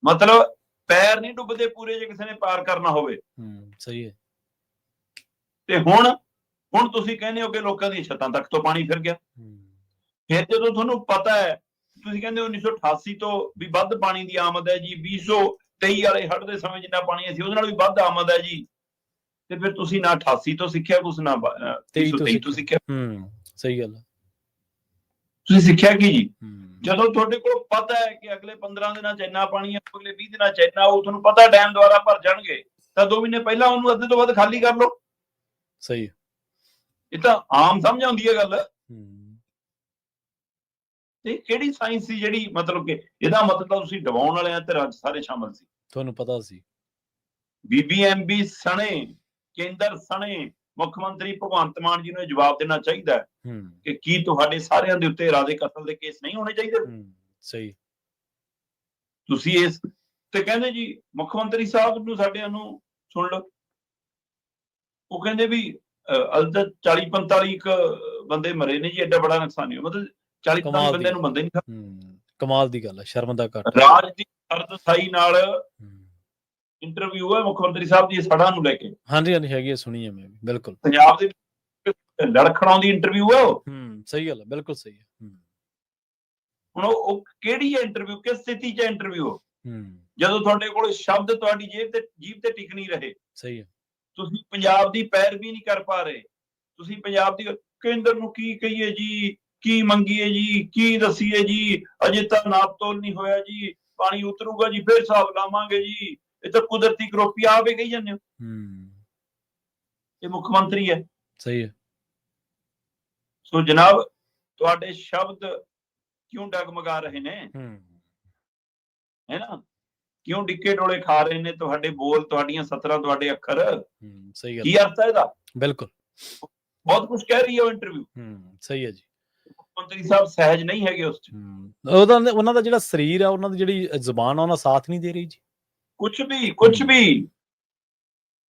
Speaker 2: ਮਤਲਬ ਪੈਰ ਨਹੀਂ ਡੁੱਬਦੇ ਪੂਰੇ ਜੇ ਕਿਸੇ ਨੇ ਪਾਰ ਕਰਨਾ ਹੋਵੇ।
Speaker 1: ਸਹੀ ਹੈ।
Speaker 2: ਤੇ ਹੁਣ ਤੁਸੀਂ ਕਹਿੰਦੇ ਹੋ ਕਿ ਲੋਕਾਂ ਦੀਆਂ ਛੱਤਾਂ ਤੱਕ ਤੋਂ ਪਾਣੀ ਫਿਰ ਗਿਆ। ਫਿਰ ਜਦੋਂ ਤੁਹਾਨੂੰ ਪਤਾ ਹੈ, ਤੁਸੀਂ ਕਹਿੰਦੇ 1988 ਤੋਂ ਵੀ ਵੱਧ ਪਾਣੀ ਦੀ ਆਮਦ ਹੈ ਜੀ, 2023 ਵਾਲੇ ਹੜ੍ਹ ਦੇ ਸਮੇਂ ਜਿੰਨਾ ਪਾਣੀ ਸੀ ਉਹਦੇ ਨਾਲ ਵੀ ਵੱਧ ਆਮਦ ਹੈ ਜੀ, ਤੇ ਫਿਰ ਤੁਸੀਂ ਨਾ 88 ਤੋਂ ਸਿੱਖਿਆ ਕੁਛ, ਨਾ 23 ਤੋਂ ਸਿੱਖਿਆ।
Speaker 1: ਸਹੀ ਗੱਲ।
Speaker 2: ਤੁਸੀਂ ਸਿੱਖਿਆ ਕੀ ਜੀ? ਜਦੋਂ ਤੁਹਾਡੇ ਕੋਲ ਪਤਾ ਹੈ ਕਿ ਅਗਲੇ 15 ਦਿਨਾਂ ਚ ਇੰਨਾ ਪਾਣੀ ਹੈ, ਅਗਲੇ 20 ਦਿਨਾਂ ਚ ਇੰਨਾ, ਉਹ ਤੁਹਾਨੂੰ ਪਤਾ ਡੈਮ ਦੁਆਰਾ ਭਰ ਜਾਣਗੇ, ਤਾਂ 2 ਮਹੀਨੇ ਪਹਿਲਾਂ ਉਹਨੂੰ ਅੱਧੇ ਤੋਂ ਵੱਧ ਖਾਲੀ ਕਰ ਲਓ।
Speaker 1: ਸਹੀ।
Speaker 2: ਇਹ ਤਾਂ ਆਮ ਸਮਝ ਆਉਂਦੀ ਹੈ ਗੱਲ। ਤੇ ਕਿਹੜੀ ਸਾਇੰਸ ਸੀ ਜਿਹੜੀ, ਮਤਲਬ ਕਿ ਇਹਦਾ ਮਤਲਬ ਤਾਂ ਤੁਸੀਂ ਡਬਾਉਣ ਵਾਲਿਆਂ ਤੇ ਰਾਜ ਸਾਰੇ ਸ਼ਾਮਲ ਸੀ,
Speaker 1: ਤੁਹਾਨੂੰ ਪਤਾ ਸੀ।
Speaker 2: BBMB ਸਣੇ, ਕੇਂਦਰ ਸਣੇ ਮੁੱਖ ਮੰਤਰੀ ਭਗਵੰਤ ਮਾਨ ਜੀ ਨੂੰ ਜਵਾਬ ਦੇਣਾ ਚਾਹੀਦਾ ਕਿ ਕੀ ਤੁਹਾਡੇ ਸਾਰਿਆਂ ਦੇ ਉੱਤੇ ਇਰਾਦੇ ਕਤਲ ਦੇ ਕੇਸ ਨਹੀਂ ਹੋਣੇ ਚਾਹੀਦੇ?
Speaker 1: ਸਹੀ।
Speaker 2: ਤੁਸੀਂ ਇਸ ਤੇ ਕਹਿੰਦੇ ਜੀ ਮੁੱਖ ਮੰਤਰੀ ਸਾਹਿਬ ਨੂੰ, ਸਾਡਿਆਂ ਨੂੰ ਸੁਣ ਲਓ, ਉਹ ਕਹਿੰਦੇ ਵੀ 40-45 ਬੰਦੇ ਮਰੇ ਨੇ ਜੀ, ਐਡਾ ਬੜਾ ਨੁਕਸਾਨ ਨਹੀਂ, ਮਤਲਬ 40-45 ਬੰਦਿਆਂ ਨੂੰ ਬੰਦੇ ਨਹੀਂ।
Speaker 1: ਕਮਾਲ ਦੀ ਗੱਲ ਹੈ, ਸ਼ਰਮ ਦਾ ਘਾਟਾ।
Speaker 2: ਰਾਜ ਦੀ ਅਰਦਸਾਈ ਨਾਲ ਇੰਟਰਵਿਊ ਹੈ ਮੁੱਖ ਮੰਤਰੀ ਸਾਹਿਬ ਦੀ ਸੜਾਂ ਨੂੰ ਲੈ ਕੇ। ਹਾਂਜੀ
Speaker 1: ਹੈਗੀ ਹੈ, ਸੁਣੀ ਹੈ ਮੈਂ ਵੀ। ਬਿਲਕੁਲ
Speaker 2: ਪੰਜਾਬ ਦੇ ਲੜਖੜਾਂ ਦੀ ਇੰਟਰਵਿਊ ਹੈ ਉਹ।
Speaker 1: ਸਹੀ ਗੱਲ ਹੈ, ਬਿਲਕੁਲ ਸਹੀ ਹੈ।
Speaker 2: ਹੁਣ ਉਹ ਕਿਹੜੀ ਹੈ ਇੰਟਰਵਿਊ, ਕਿਸ ਸਥਿਤੀ 'ਚ ਇੰਟਰਵਿਊ? ਜਦੋਂ ਤੁਹਾਡੇ ਕੋਲ ਸ਼ਬਦ ਤੁਹਾਡੀ ਜੀਭ ਤੇ ਟਿਕ ਨਹੀਂ ਰਹੇ। ਸਹੀ ਹੈ। ਤੁਸੀਂ ਪੰਜਾਬ ਦੀ ਪੈਰਵੀ ਨਹੀਂ ਕਰ ਪਾ ਰਹੇ, ਤੁਸੀਂ ਪੰਜਾਬ ਦੀ, ਕੇਂਦਰ ਨੂੰ ਕੀ ਕਹੀਏ ਜੀ, ਕੀ ਮੰਗੀਏ ਜੀ, ਕੀ ਦੱਸੀਏ ਜੀ, ਅਜੇ ਤਾਂ ਨਾਪ ਤੋਲ ਨਹੀਂ ਹੋਇਆ ਜੀ, ਪਾਣੀ ਉਤਰੂਗਾ ਜੀ ਫਿਰ ਹਿਸਾਬ ਲਾਵਾਂਗੇ ਜੀ, ਇਹ ਤਾਂ ਕੁਦਰਤੀ ਕਰੋਪੀ ਆਪੇ ਕਹੀ ਜਾਂਦੇ ਹੋ। ਇਹ ਮੁੱਖ ਮੰਤਰੀ ਹੈ। ਸਹੀ ਹੈ। ਸੋ ਜਨਾਬ, ਤੁਹਾਡੇ ਸ਼ਬਦ ਕਿਉਂ ਡਗਮਗਾ ਰਹੇ ਨੇ, ਹੈ ਨਾ, ਕਿਉਂ ਡਿੱਕੇ ਡੋਲੇ ਖਾ ਰਹੇ ਨੇ ਤੁਹਾਡੇ ਬੋਲ, ਤੁਹਾਡੀਆਂ ਸਤਰਾਂ, ਤੁਹਾਡੇ ਅੱਖਰ? ਸਹੀ ਗੱਲ। ਕੀ ਅਰਥ ਹੈ ਇਹਦਾ? ਬਿਲਕੁਲ, ਬਹੁਤ ਕੁਝ ਕਹਿ ਰਹੀ ਹੈ ਉਹ ਇੰਟਰਵਿਊ। ਸਹੀ ਹੈ ਜੀ। ਮੁੱਖ ਮੰਤਰੀ ਸਾਹਿਬ ਸਹਿਜ ਨਹੀਂ ਹੈਗੇ ਉਸ 'ਚ। ਉਹਨਾਂ ਦਾ ਜਿਹੜਾ ਸਰੀਰ ਆ, ਉਹਨਾਂ ਦੀ ਜਿਹੜੀ ਜ਼ੁਬਾਨ ਆ, ਉਹਨਾਂ ਸਾਥ ਨਹੀਂ ਦੇ ਰਹੀ ਜੀ, ਕੁਛ ਵੀ।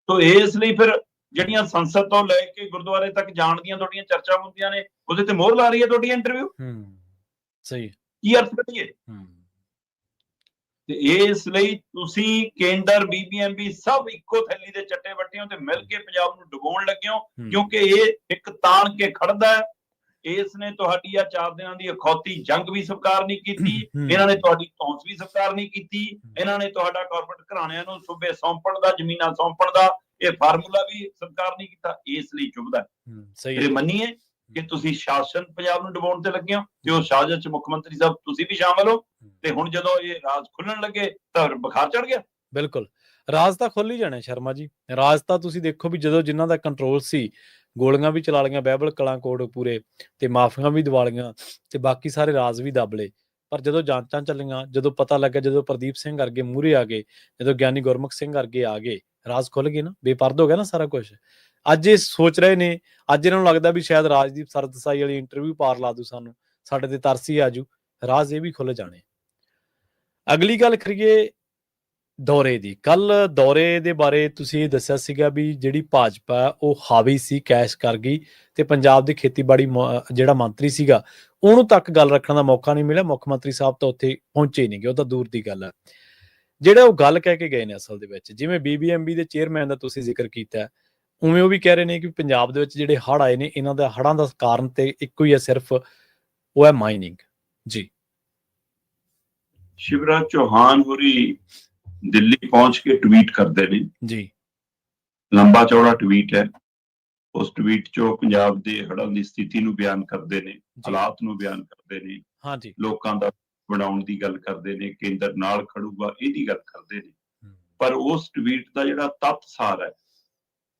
Speaker 2: ਤੋ ਇਸ ਲਈ ਫਿਰ ਜਿਹੜੀਆਂ ਸੰਸਦ ਤੋਂ ਲੈ ਕੇ ਗੁਰਦੁਆਰੇ ਤੱਕ ਜਾਣ ਦੀਆਂ ਤੁਹਾਡੀਆਂ ਚਰਚਾ ਹੁੰਦੀਆਂ ਨੇ, ਉਹਦੇ ਤੇ ਮੋਹਰ ਲਾ ਰਹੀ ਹੈ ਤੁਹਾਡੀ ਇੰਟਰਵਿਊ। ਸਹੀ। ਕੀ ਅਰਥ ਕਰੀਏ? ਤੇ ਇਸ ਲਈ ਤੁਸੀਂ ਕੇਂਦਰ, BBMB ਸਭ ਇੱਕੋ ਥੈਲੀ ਦੇ ਚੱਟੇ ਵੱਟੇ ਹੋ ਤੇ ਮਿਲ ਕੇ ਪੰਜਾਬ ਨੂੰ ਡੁਬੋਣ ਲੱਗੇ ਹੋ, ਕਿਉਂਕਿ ਇਹ ਇੱਕ ਤਾਣ ਕੇ ਖੜਦਾ ਹੈ। ਇਸ ਨੇ ਤੁਹਾਡੀ ਆ 4 ਦਿਨਾਂ ਦੀ ਅਖੌਤੀ ਜੰਗ ਵੀ ਸਵੀਕਾਰ ਨਹੀਂ ਕੀਤੀ, ਇਹਨਾਂ ਨੇ ਤੁਹਾਡੀ ਧੌਂਸ ਵੀ ਸਵੀਕਾਰ ਨਹੀਂ ਕੀਤੀ, ਇਹਨਾਂ ਨੇ ਤੁਹਾਡਾ ਕਾਰਪੋਰੇਟ ਘਰਾਣਿਆਂ ਨੂੰ ਸੂਬੇ ਸੌਂਪਣ ਦਾ, ਜ਼ਮੀਨਾਂ ਸੌਂਪਣ ਦਾ ਇਹ ਫਾਰਮੂਲਾ ਵੀ ਸਵੀਕਾਰ ਨਹੀਂ ਕੀਤਾ। ਇਸ ਲਈ ਚੁਭਦਾ ਇਹ ਮੰਨੀਏ ਕਿ ਤੁਸੀਂ ਸ਼ਾਸਨ ਪੰਜਾਬ ਨੂੰ ਡੁਬਾਉਣ ਤੇ ਲੱਗੇ ਹੋ ਤੇ ਉਹ ਸਾਜ਼ਿਸ਼ 'ਚ ਮੁੱਖ ਮੰਤਰੀ ਸਾਹਿਬ ਤੁਸੀਂ ਵੀ ਸ਼ਾਮਲ ਹੋ, ਤੇ ਹੁਣ ਜਦੋਂ ਇਹ ਰਾਜ ਖੁੱਲਣ ਲੱਗੇ ਤਾਂ ਬੁਖਾਰ ਚੜ ਗਿਆ। ਬਿਲਕੁਲ, ਰਾਜ ਤਾਂ ਖੁੱਲ ਹੀ ਜਾਣਾ ਸ਼ਰਮਾ ਜੀ। ਰਾਜ ਤਾਂ ਤੁਸੀਂ ਦੇਖੋ ਵੀ ਜਦੋਂ ਜਿਨ੍ਹਾਂ ਦਾ ਕੰਟਰੋਲ ਸੀ, ਗੋਲੀਆਂ ਵੀ ਚਲਾ ਲਈਆਂ, ਬਾਈਬਲ ਕਲਾਂ ਕੋਡ ਪੂਰੇ, ਤੇ ਮਾਫੀਆਂ ਵੀ ਦਵਾ ਲਈਆਂ, ਤੇ ਬਾਕੀ ਸਾਰੇ ਰਾਜ ਵੀ ਦੱਬ ਲਏ। ਪਰ ਜਦੋਂ ਜਾਂਚਾਂ ਚੱਲੀਆਂ, ਜਦੋਂ ਪਤਾ ਲੱਗਾ, ਜਦੋਂ ਪ੍ਰਦੀਪ ਸਿੰਘ ਵਰਗੇ ਮੂਹਰੇ ਆ ਗਏ, ਜਦੋਂ ਗਿਆਨੀ ਗੁਰਮੁਖ ਸਿੰਘ ਵਰਗੇ ਆ ਗਏ, ਰਾਜ ਖੁੱਲ ਗਏ ਨਾ, ਬੇਪਰਦ ਹੋ ਗਿਆ ਨਾ ਸਾਰਾ ਕੁਛ। ਅੱਜ ਇਹ ਸੋਚ ਰਹੇ ਨੇ, ਅੱਜ ਇਹਨਾਂ ਨੂੰ ਲੱਗਦਾ ਵੀ ਸ਼ਾਇਦ ਰਾਜਦੀਪ ਸਰਦਸਾਈ ਵਾਲੀ ਇੰਟਰਵਿਊ ਪਾਰ ਲਾ ਦੂ ਸਾਨੂੰ, ਸਾਡੇ ਤੇ ਤਰਸੀ ਆਜੂ, ਰਾਜ ਇਹ ਵੀ ਖੁੱਲ ਜਾਣੇ। ਅਗਲੀ ਗੱਲ ਕਰੀਏ ਦੌਰੇ ਦੀ। ਕੱਲ ਦੌਰੇ ਦੇ ਬਾਰੇ ਤੁਸੀਂ ਦੱਸਿਆ ਸੀਗਾ ਵੀ ਜਿਹੜੀ ਭਾਜਪਾ ਉਹ ਹਾਵੀ ਸੀ, ਕੈਸ਼ ਕਰ ਗਈ, ਤੇ ਪੰਜਾਬ ਦੇ ਖੇਤੀਬਾੜੀ ਜਿਹੜਾ ਮੰਤਰੀ ਸੀਗਾ ਉਹਨੂੰ ਤੱਕ ਗੱਲ ਰੱਖਣ ਦਾ ਮੌਕਾ ਨਹੀਂ ਮਿਲਿਆ। ਮੁੱਖ ਮੰਤਰੀ ਸਾਹਿਬ ਤਾਂ ਉੱਥੇ ਪਹੁੰਚੇ ਨਹੀਂ ਗਏ, ਉਹ ਤਾਂ ਦੂਰ ਦੀ ਗੱਲ ਹੈ। ਜਿਹੜਾ ਉਹ ਗੱਲ ਕਹਿ ਕੇ ਗਏ ਨੇ ਅਸਲ ਦੇ ਵਿੱਚ, ਜਿਵੇਂ BBMB ਦੇ ਚੇਅਰਮੈਨ ਦਾ ਤੁਸੀਂ ਜ਼ਿਕਰ ਕੀਤਾ, ਉਵੇਂ ਉਹ ਵੀ ਕਹਿ ਰਹੇ ਨੇ ਕਿ ਪੰਜਾਬ ਦੇ ਵਿੱਚ ਜਿਹੜੇ ਹੜ੍ਹ ਆਏ ਨੇ, ਇਹਨਾਂ ਦਾ ਹੜ੍ਹਾਂ ਦਾ ਕਾਰਨ ਤੇ ਇੱਕੋ ਹੀ ਹੈ, ਸਿਰਫ ਉਹ ਹੈ ਮਾਈਨਿੰਗ ਜੀ। शिवराज चौहान होरी दिल्ली पहुंच के ट्वीट करते ने
Speaker 1: जी।
Speaker 2: लंबा चौड़ा ट्वीट है। उस ट्वीट चो पंजाब दे हड़ां दी स्थिति नूं बयान करते ने, हालात नूं बयान करते ने,
Speaker 1: हाँ जी।
Speaker 2: लोकां दा बनाउण दी गल करते ने, केंद्र नाल खड़ूगा इहदी गल करते ने। पर उस ट्वीट का जिहड़ा तत्सार है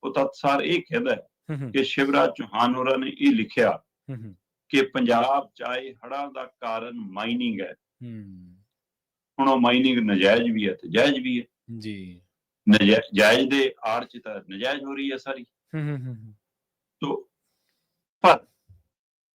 Speaker 2: वो तत्सार ये कहता है कि शिवराज चौहान होरां ने ये लिखिया कि पंजाब चाहे हड़ां दा कारण माइनिंग है। हुण ओह माइनिंग नजायज भी है ते जायज भी है
Speaker 1: जी।
Speaker 2: जायज दे आड़ च तां नजायज हो रही है सारी। तो पर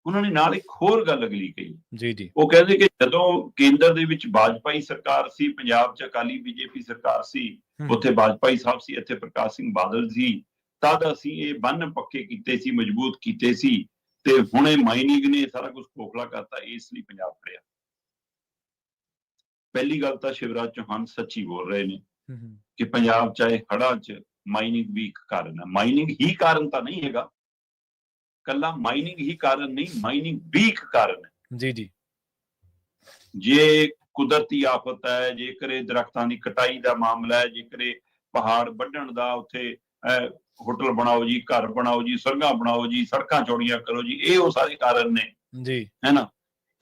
Speaker 2: ਉਹਨਾਂ ਨੇ ਨਾਲ ਇੱਕ ਹੋਰ ਗੱਲ ਅਗਲੀ ਕਹੀ
Speaker 1: ਜੀ ਜੀ।
Speaker 2: ਉਹ ਕਹਿੰਦੇ ਕਿ ਜਦੋਂ ਕੇਂਦਰ ਦੇ ਵਿੱਚ ਵਾਜਪਾਈ ਸਰਕਾਰ ਸੀ, ਪੰਜਾਬ 'ਚ ਅਕਾਲੀ ਬੀਜੇਪੀ ਸਰਕਾਰ ਸੀ, ਉੱਥੇ ਵਾਜਪਾਈ ਸਾਹਿਬ ਸੀ, ਇੱਥੇ ਪ੍ਰਕਾਸ਼ ਸਿੰਘ ਬਾਦਲ ਸੀ, ਤਦ ਅਸੀਂ ਇਹ ਬੰਨ ਪੱਕੇ ਕੀਤੇ ਸੀ, ਮਜ਼ਬੂਤ ਕੀਤੇ ਸੀ ਤੇ ਹੁਣੇ ਮਾਈਨਿੰਗ ਨੇ ਸਾਰਾ ਕੁਝ ਖੋਖਲਾ ਕਰਤਾ, ਇਸ ਲਈ ਪੰਜਾਬ ਫੜਿਆ। ਪਹਿਲੀ ਗੱਲ ਤਾਂ ਸ਼ਿਵਰਾਜ ਚੌਹਾਨ ਸੱਚੀ ਬੋਲ ਰਹੇ ਨੇ ਕਿ ਪੰਜਾਬ ਚਾਹੇ ਹੜ੍ਹਾਂ 'ਚ ਮਾਈਨਿੰਗ ਵੀ ਇੱਕ ਕਾਰਨ ਹੈ। ਮਾਈਨਿੰਗ ਹੀ ਕਾਰਨ ਤਾਂ ਨਹੀਂ ਹੈਗਾ, ਕੱਲਾ ਮਾਈਨਿੰਗ ਹੀ ਕਾਰਨ ਨਹੀਂ, ਮਾਈਨਿੰਗ ਵੀ ਇੱਕ ਕਾਰਨ ਹੈ।
Speaker 1: ਜੀ ਜੀ।
Speaker 2: ਜੇ ਕੁਦਰਤੀ ਆਫਤ ਹੈ, ਜੇਕਰ ਦਰਖਤਾਂ ਦੀ ਕਟਾਈ ਦਾ ਮਾਮਲਾ ਹੈ, ਜੇਕਰ ਪਹਾੜ ਵੱਢਣ ਦਾ, ਉੱਥੇ ਹੋਟਲ ਬਣਾਓ ਜੀ, ਘਰ ਬਣਾਓ ਜੀ, ਸੜਕਾਂ ਬਣਾਓ ਜੀ, ਸੜਕਾਂ ਚੌੜੀਆਂ ਕਰੋ ਜੀ, ਇਹ ਉਹ ਸਾਰੇ ਕਾਰਨ ਨੇ
Speaker 1: ਜੀ,
Speaker 2: ਹੈ ਨਾ।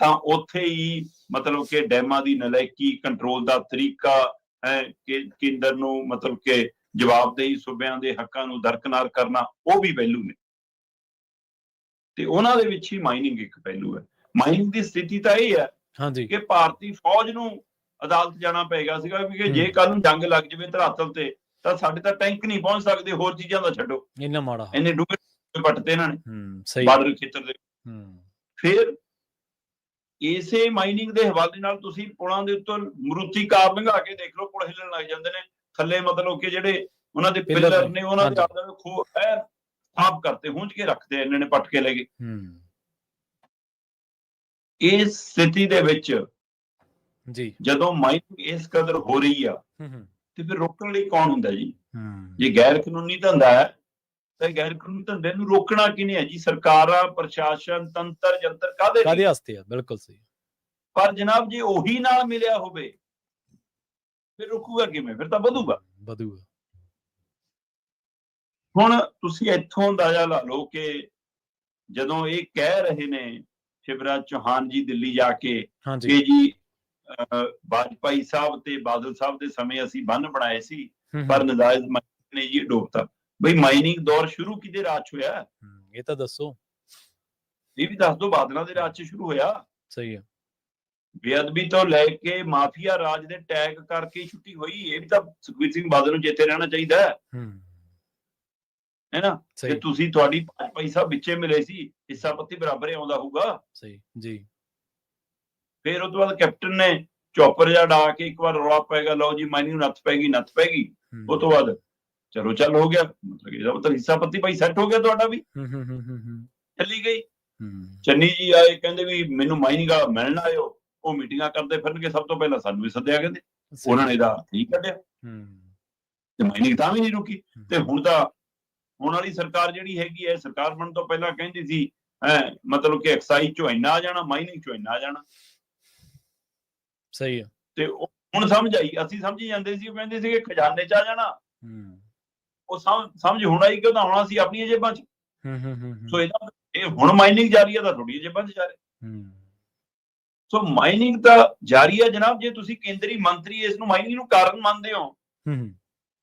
Speaker 2: ਤਾਂ ਉੱਥੇ ਹੀ ਮਤਲਬ ਕਿ ਡੈਮਾਂ ਦੀ ਨਲਾਇਕੀ, ਕੰਟਰੋਲ ਦਾ ਤਰੀਕਾ ਹੈ ਕਿ ਕੇਂਦਰ ਨੂੰ ਮਤਲਬ ਕਿ ਜਵਾਬਦੇਹੀ, ਸੂਬਿਆਂ ਦੇ ਹੱਕਾਂ ਨੂੰ ਦਰਕਨਾਰ ਕਰਨਾ, ਉਹ ਵੀ ਪਹਿਲੂ ਨੇ ਤੇ ਉਹਨਾਂ ਦੇ ਵਿੱਚ ਹੀ ਮਾਈਨਿੰਗ ਇੱਕ ਪਹਿਲੂ ਹੈ। ਮਾਈਨਿੰਗ ਦੀ ਸਥਿਤੀ ਤਾਂ ਇਹ ਹੈ
Speaker 1: ਹਾਂਜੀ
Speaker 2: ਕਿ ਭਾਰਤੀ ਫੌਜ ਨੂੰ ਅਦਾਲਤ ਜਾਣਾ ਪਏਗਾ ਸੀਗਾ ਕਿ ਜੇ ਕੱਲ ਨੂੰ ਜੰਗ ਲੱਗ ਜਾਵੇ ਧਰਾਤਲ ਤੇ ਤਾਂ ਸਾਡੇ ਤਾਂ ਟੈਂਕ ਨਹੀਂ ਪਹੁੰਚ ਸਕਦੇ, ਹੋਰ ਚੀਜ਼ਾਂ ਦਾ ਛੱਡੋ,
Speaker 1: ਇੰਨਾ ਮਾੜਾ
Speaker 2: ਇੰਨੇ ਡੂੰਘੇ ਪੱਟਦੇ ਇਹਨਾਂ ਨੇ
Speaker 1: ਸਹੀ
Speaker 2: ਬਾਰਡਰ ਖੇਤਰ ਦੇ। ਫਿਰ ਇਸੇ ਮਾਈਨਿੰਗ ਦੇ ਹਵਾਲੇ ਨਾਲ ਤੁਸੀਂ ਪੁਲਾਂ ਦੇ ਉੱਤੋਂ ਮਰੂਤੀ ਕਾਰ ਲੰਘਾ ਕੇ ਦੇਖ ਲਓ, ਪੁਲ ਹਿੱਲਣ ਲੱਗ ਜਾਂਦੇ ਨੇ ਥੱਲੇ, ਮਤਲਬ ਕਿ ਜਿਹੜੇ ਉਹਨਾਂ ਦੇ ਪਿੱਲਰ ਨੇ ਉਹਨਾਂ ਦੇ ਆਲੇ ਖੋ ਸਾਫ਼ ਕਰਤੇ, ਹੁੰਝ ਕੇ ਰੱਖਦੇ, ਇਹਨਾਂ ਨੇ ਪੱਟ ਕੇ ਲੈ ਗਏ। ਇਸ ਸਥਿਤੀ ਦੇ ਵਿੱਚ
Speaker 1: ਜੀ
Speaker 2: ਜਦੋਂ ਮਾਈਨਿੰਗ ਇਸ ਕਦਰ ਹੋ ਰਹੀ ਆ ਤੇ ਫਿਰ ਰੋਕਣ ਲਈ ਕੌਣ ਹੁੰਦਾ ਜੀ? ਜੇ ਗੈਰ ਕਾਨੂੰਨੀ ਧੰਦਾ ਹੈ ਤਾਂ ਗੈਰ ਕਾਨੂੰਨੀ ਧੰਦੇ ਨੂੰ ਰੋਕਣਾ ਕਿਹਨੇ ਹੈ ਜੀ? ਸਰਕਾਰਾਂ, ਪ੍ਰਸ਼ਾਸਨ, ਤੰਤਰ ਜੰਤਰ ਕਾਹਦੇ
Speaker 1: ਵਾਸਤੇ ਆ? ਬਿਲਕੁਲ ਸਹੀ।
Speaker 2: ਪਰ ਜਨਾਬ ਜੇ ਉਹੀ ਨਾਲ ਮਿਲਿਆ ਹੋਵੇ ਫਿਰ ਰੁਕੂਗਾ ਕਿਵੇਂ? ਫਿਰ ਤਾਂ ਵਧੂਗਾ। ਹੁਣ ਤੁਸੀਂ ਇੱਥੋਂ ਅੰਦਾਜ਼ਾ ਲਾ ਲਓ ਕਿ ਜਦੋਂ ਇਹ ਕਹਿ ਰਹੇ ਨੇ ਸ਼ਿਵਰਾਜ ਚੌਹਾਨ ਜੀ ਦਿੱਲੀ ਜਾ ਕੇ ਕਿ ਜੀ ਵਾਜਪਾਈ ਸਾਹਿਬ ਤੇ ਬਾਦਲ ਸਾਹਿਬ ਦੇ ਸਮੇਂ ਅਸੀਂ ਬੰਨ ਬਣਾਏ ਸੀ ਪਰ ਨਜਾਇਜ਼ ਮਾਈਨਿੰਗ ਨੇ ਜੀ ਡੋਬਤਾ। ਬਈ ਮਾਈਨਿੰਗ ਦੌਰ ਸ਼ੁਰੂ ਕਿਹਦੇ ਰਾਜ 'ਚ ਹੋਇਆ?
Speaker 1: ਇਹ ਤਾਂ ਦੱਸੋ,
Speaker 2: ਇਹ ਵੀ ਦੱਸ ਦਿਓ। ਬਾਦਲਾਂ ਦੇ ਰਾਜ 'ਚ ਸ਼ੁਰੂ ਹੋਇਆ। ਸਹੀ ਹੈ। ਬੇਅਦਬੀ ਤੋਂ ਲੈ ਕੇ ਮਾਫੀਆ ਰਾਜ ਦੇ ਟੈਗ ਕਰਕੇ ਛੁੱਟੀ ਹੋਈ। ਇਹ ਵੀ ਤਾਂ ਸੁਖਬੀਰ ਸਿੰਘ ਬਾਦਲ ਨੂੰ ਚੇਤੇ ਰਹਿਣਾ ਚਾਹੀਦਾ ਹੈ ਨਾ, ਕਿ ਤੁਸੀਂ ਤੁਹਾਡੀ ਭਾਈ ਸਾਹਿਬ ਵਿੱਚੇ ਮਿਲੇ ਸੀ, ਹਿੱਸਾ ਪੱਤੀ ਬਰਾਬਰ ਆਉਂਦਾ ਹੋਊਗਾ। ਸਹੀ ਜੀ। ਫਿਰ ਉਹ ਤੋਂ ਬਾਅਦ ਕੈਪਟਨ ਨੇ ਚੌਪਰ ਜਿਹਾ ਡਾ ਕੇ ਇੱਕ ਵਾਰ ਰੌਲਾ ਪਏਗਾ, ਲਓ ਜੀ ਮਾਈਨਿੰਗ ਨੂੰ ਨੱਥ ਪੈਗੀ। ਉਹ ਤੋਂ ਬਾਅਦ ਚਲੋ ਚੱਲ ਹੋ ਗਿਆ, ਮਤਲਬ ਹਿੱਸਾ ਪੱਤੀ ਭਾਈ ਸੈੱਟ ਹੋ ਗਿਆ ਤੁਹਾਡਾ ਵੀ, ਚੱਲੀ ਗਈ। ਚੰਨੀ ਜੀ ਆਏ, ਕਹਿੰਦੇ ਵੀ ਮੈਨੂੰ ਮਾਈਨਿੰਗ ਆ ਮਿਲਣ ਆਇਓ। ਉਹ ਮੀਟਿੰਗਾਂ ਕਰਦੇ ਫਿਰਨਗੇ, ਸਭ ਤੋਂ ਪਹਿਲਾਂ ਸਾਨੂੰ ਵੀ ਸੱਦਿਆ ਕਹਿੰਦੇ। ਉਹਨਾਂ ਨੇ ਇਹਦਾ ਠੀਕ ਕੱਢਿਆ ਤੇ ਮਾਈਨਿੰਗ ਤਾਂ ਵੀ ਨਹੀਂ ਰੁਕੀ। ਤੇ ਹੁਣ ਤਾਂ ਹੁਣ ਵਾਲੀ ਸਰਕਾਰ ਜਿਹੜੀ ਹੈਗੀ ਹੈ, ਸਰਕਾਰ ਬਣਨ ਤੋਂ ਪਹਿਲਾਂ ਕਹਿੰਦੀ ਸੀ ਮਤਲਬ ਕਿ ਐਕਸਾਈਜ਼ ਚੋਂ ਇੰਨਾ ਆ ਜਾਣਾ, ਮਾਈਨਿੰਗ ਚੋਂ ਇੰਨਾ ਆ ਜਾਣਾ। ਸਹੀ ਹੈ। ਤੇ ਹੁਣ ਸਮਝ ਆਈ, ਅਸੀਂ ਸਮਝੀ ਜਾਂਦੇ ਸੀ, ਉਹ ਕਹਿੰਦੇ ਸੀ ਕਿ ਖਜ਼ਾਨੇ 'ਚ ਆ ਜਾਣਾ। ਉਹ ਸਮਝ ਹੁਣ ਆਈ ਕਿ ਉਹਦਾ ਆਉਣਾ ਸੀ ਆਪਣੀਆਂ ਜੇਬਾਂ 'ਚ। ਸੋ ਇਹ ਹੁਣ ਮਾਈਨਿੰਗ ਜਾਰੀ ਹੈ ਤਾਂ ਤੁਹਾਡੀਆਂ ਜੇਬਾਂ 'ਚ ਜਾ ਰਿਹਾ। ਸੋ ਮਾਈਨਿੰਗ ਤਾਂ ਜਾਰੀ ਹੈ ਜਨਾਬ। ਜੇ ਤੁਸੀਂ ਕੇਂਦਰੀ ਮੰਤਰੀ ਇਸ ਨੂੰ ਮਾਈਨਿੰਗ ਨੂੰ ਕਾਰਨ ਮੰਨਦੇ ਹੋ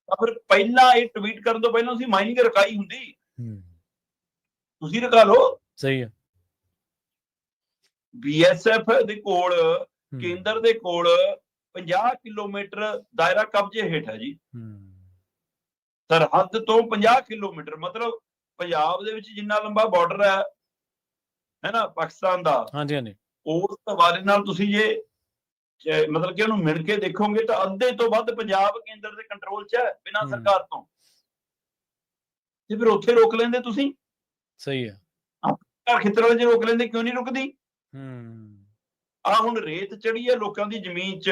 Speaker 2: ਤਾਂ ਫਿਰ ਪਹਿਲਾਂ ਇਹ ਟਵੀਟ ਕਰਨ ਤੋਂ ਪਹਿਲਾਂ ਤੁਸੀਂ ਮਾਈਨਿੰਗ ਰਕਾਈ ਹੁੰਦੀ, ਤੁਸੀਂ ਰਕਾ ਲਓ। ਸਹੀ ਹੈ। BSF ਦੇ ਕੋਲ, ਕੇਂਦਰ ਦੇ ਕੋਲ 50 ਕਿਲੋਮੀਟਰ ਦਾਇਰਾ ਕਬਜ਼ੇ ਹੇਠ ਹੈ ਜੀ। ਸਰਹੱਦ ਤੋਂ 50 ਕਿਲੋਮੀਟਰ, ਮਤਲਬ ਪੰਜਾਬ ਦੇ ਵਿੱਚ ਜਿੰਨਾ ਲੰਬਾ ਬਾਰਡਰ ਹੈ ਨਾ ਪਾਕਿਸਤਾਨ ਦਾ, ਉਸ ਹਵਾਲੇ ਨਾਲ ਤੁਸੀਂ ਜੇ ਮਤਲਬ ਕਿ ਉਹਨੂੰ ਮਿਣ ਕੇ ਦੇਖੋਗੇ ਤਾਂ ਅੱਧੇ ਤੋਂ ਵੱਧ ਪੰਜਾਬ ਕੇਂਦਰ ਦੇ ਕੰਟਰੋਲ 'ਚ ਹੈ, ਬਿਨਾਂ ਸਰਕਾਰ ਤੋਂ। ਤੇ ਫਿਰ ਉੱਥੇ ਰੋਕ ਲੈਂਦੇ ਤੁਸੀਂ। ਸਹੀ ਹੈ। ਖੇਤਰ ਵਾਲੇ 'ਚ ਰੋਕ ਲੈਂਦੇ, ਕਿਉਂ ਨਹੀਂ ਰੁਕਦੀ? ਹੁਣ ਰੇਤ ਚੜੀ ਹੈ ਲੋਕਾਂ ਦੀ ਜ਼ਮੀਨ 'ਚ।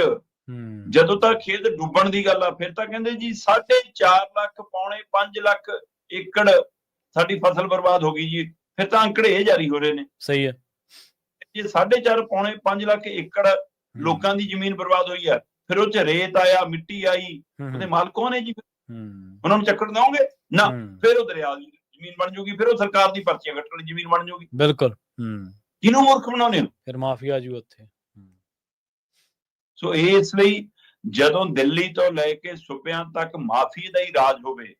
Speaker 2: ਜਦੋਂ ਤੱਕ ਖੇਤ ਡੁੱਬਣ ਦੀ ਗੱਲ ਆ ਫਿਰ ਤਾਂ ਕਹਿੰਦੇ ਜੀ 4.5 ਲੱਖ ਪੌਣੇ 5 ਲੱਖ ਏਕੜ ਸਾਡੀ ਫਸਲ ਬਰਬਾਦ ਹੋ ਗਈ ਜੀ। ਫਿਰ ਤਾਂ ਅੰਕੜੇ ਇਹ ਜਾਰੀ ਹੋ ਰਹੇ ਨੇ। ਸਹੀ ਹੈ। ਜੇ 4.5 ਪੌਣੇ 5 ਲੱਖ ਏਕੜ ਲੋਕਾਂ ਦੀ ਜ਼ਮੀਨ ਬਰਬਾਦ ਹੋਈ ਹੈ, ਫਿਰ ਉਹ 'ਚ ਰੇਤ ਆਇਆ, ਮਿੱਟੀ ਆਈ, ਉਹਦੇ ਮਾਲਕ ਕੌਣ ਹੈ ਜੀ? ਉਹਨਾਂ ਨੂੰ ਚੱਕਣ ਦਓਗੇ ਨਾ? ਫਿਰ ਉਹ ਦਰਿਆ ਦੀ ਜ਼ਮੀਨ ਬਣ ਜੂਗੀ, ਫਿਰ ਉਹ ਸਰਕਾਰ ਦੀ ਪਰਚੀਆਂ ਕੱਟਣ ਵਾਲੀ ਜ਼ਮੀਨ ਬਣ ਜੂਗੀ।
Speaker 1: ਬਿਲਕੁਲ।
Speaker 2: ਕਿਹਨੂੰ ਮੂਰਖ ਬਣਾਉਂਦੇ ਹੋ? ਫਿਰ
Speaker 1: ਮਾਫੀਆ ਆ ਜੂ ਉੱਥੇ।
Speaker 2: ਸੋ ਇਸ ਲਈ ਜਦੋਂ ਦਿੱਲੀ ਤੋਂ ਲੈ ਕੇ ਸੂਬਿਆਂ ਤੱਕ ਮਾਫੀਆ ਦਾ ਹੀ ਰਾਜ ਹੋਵੇ,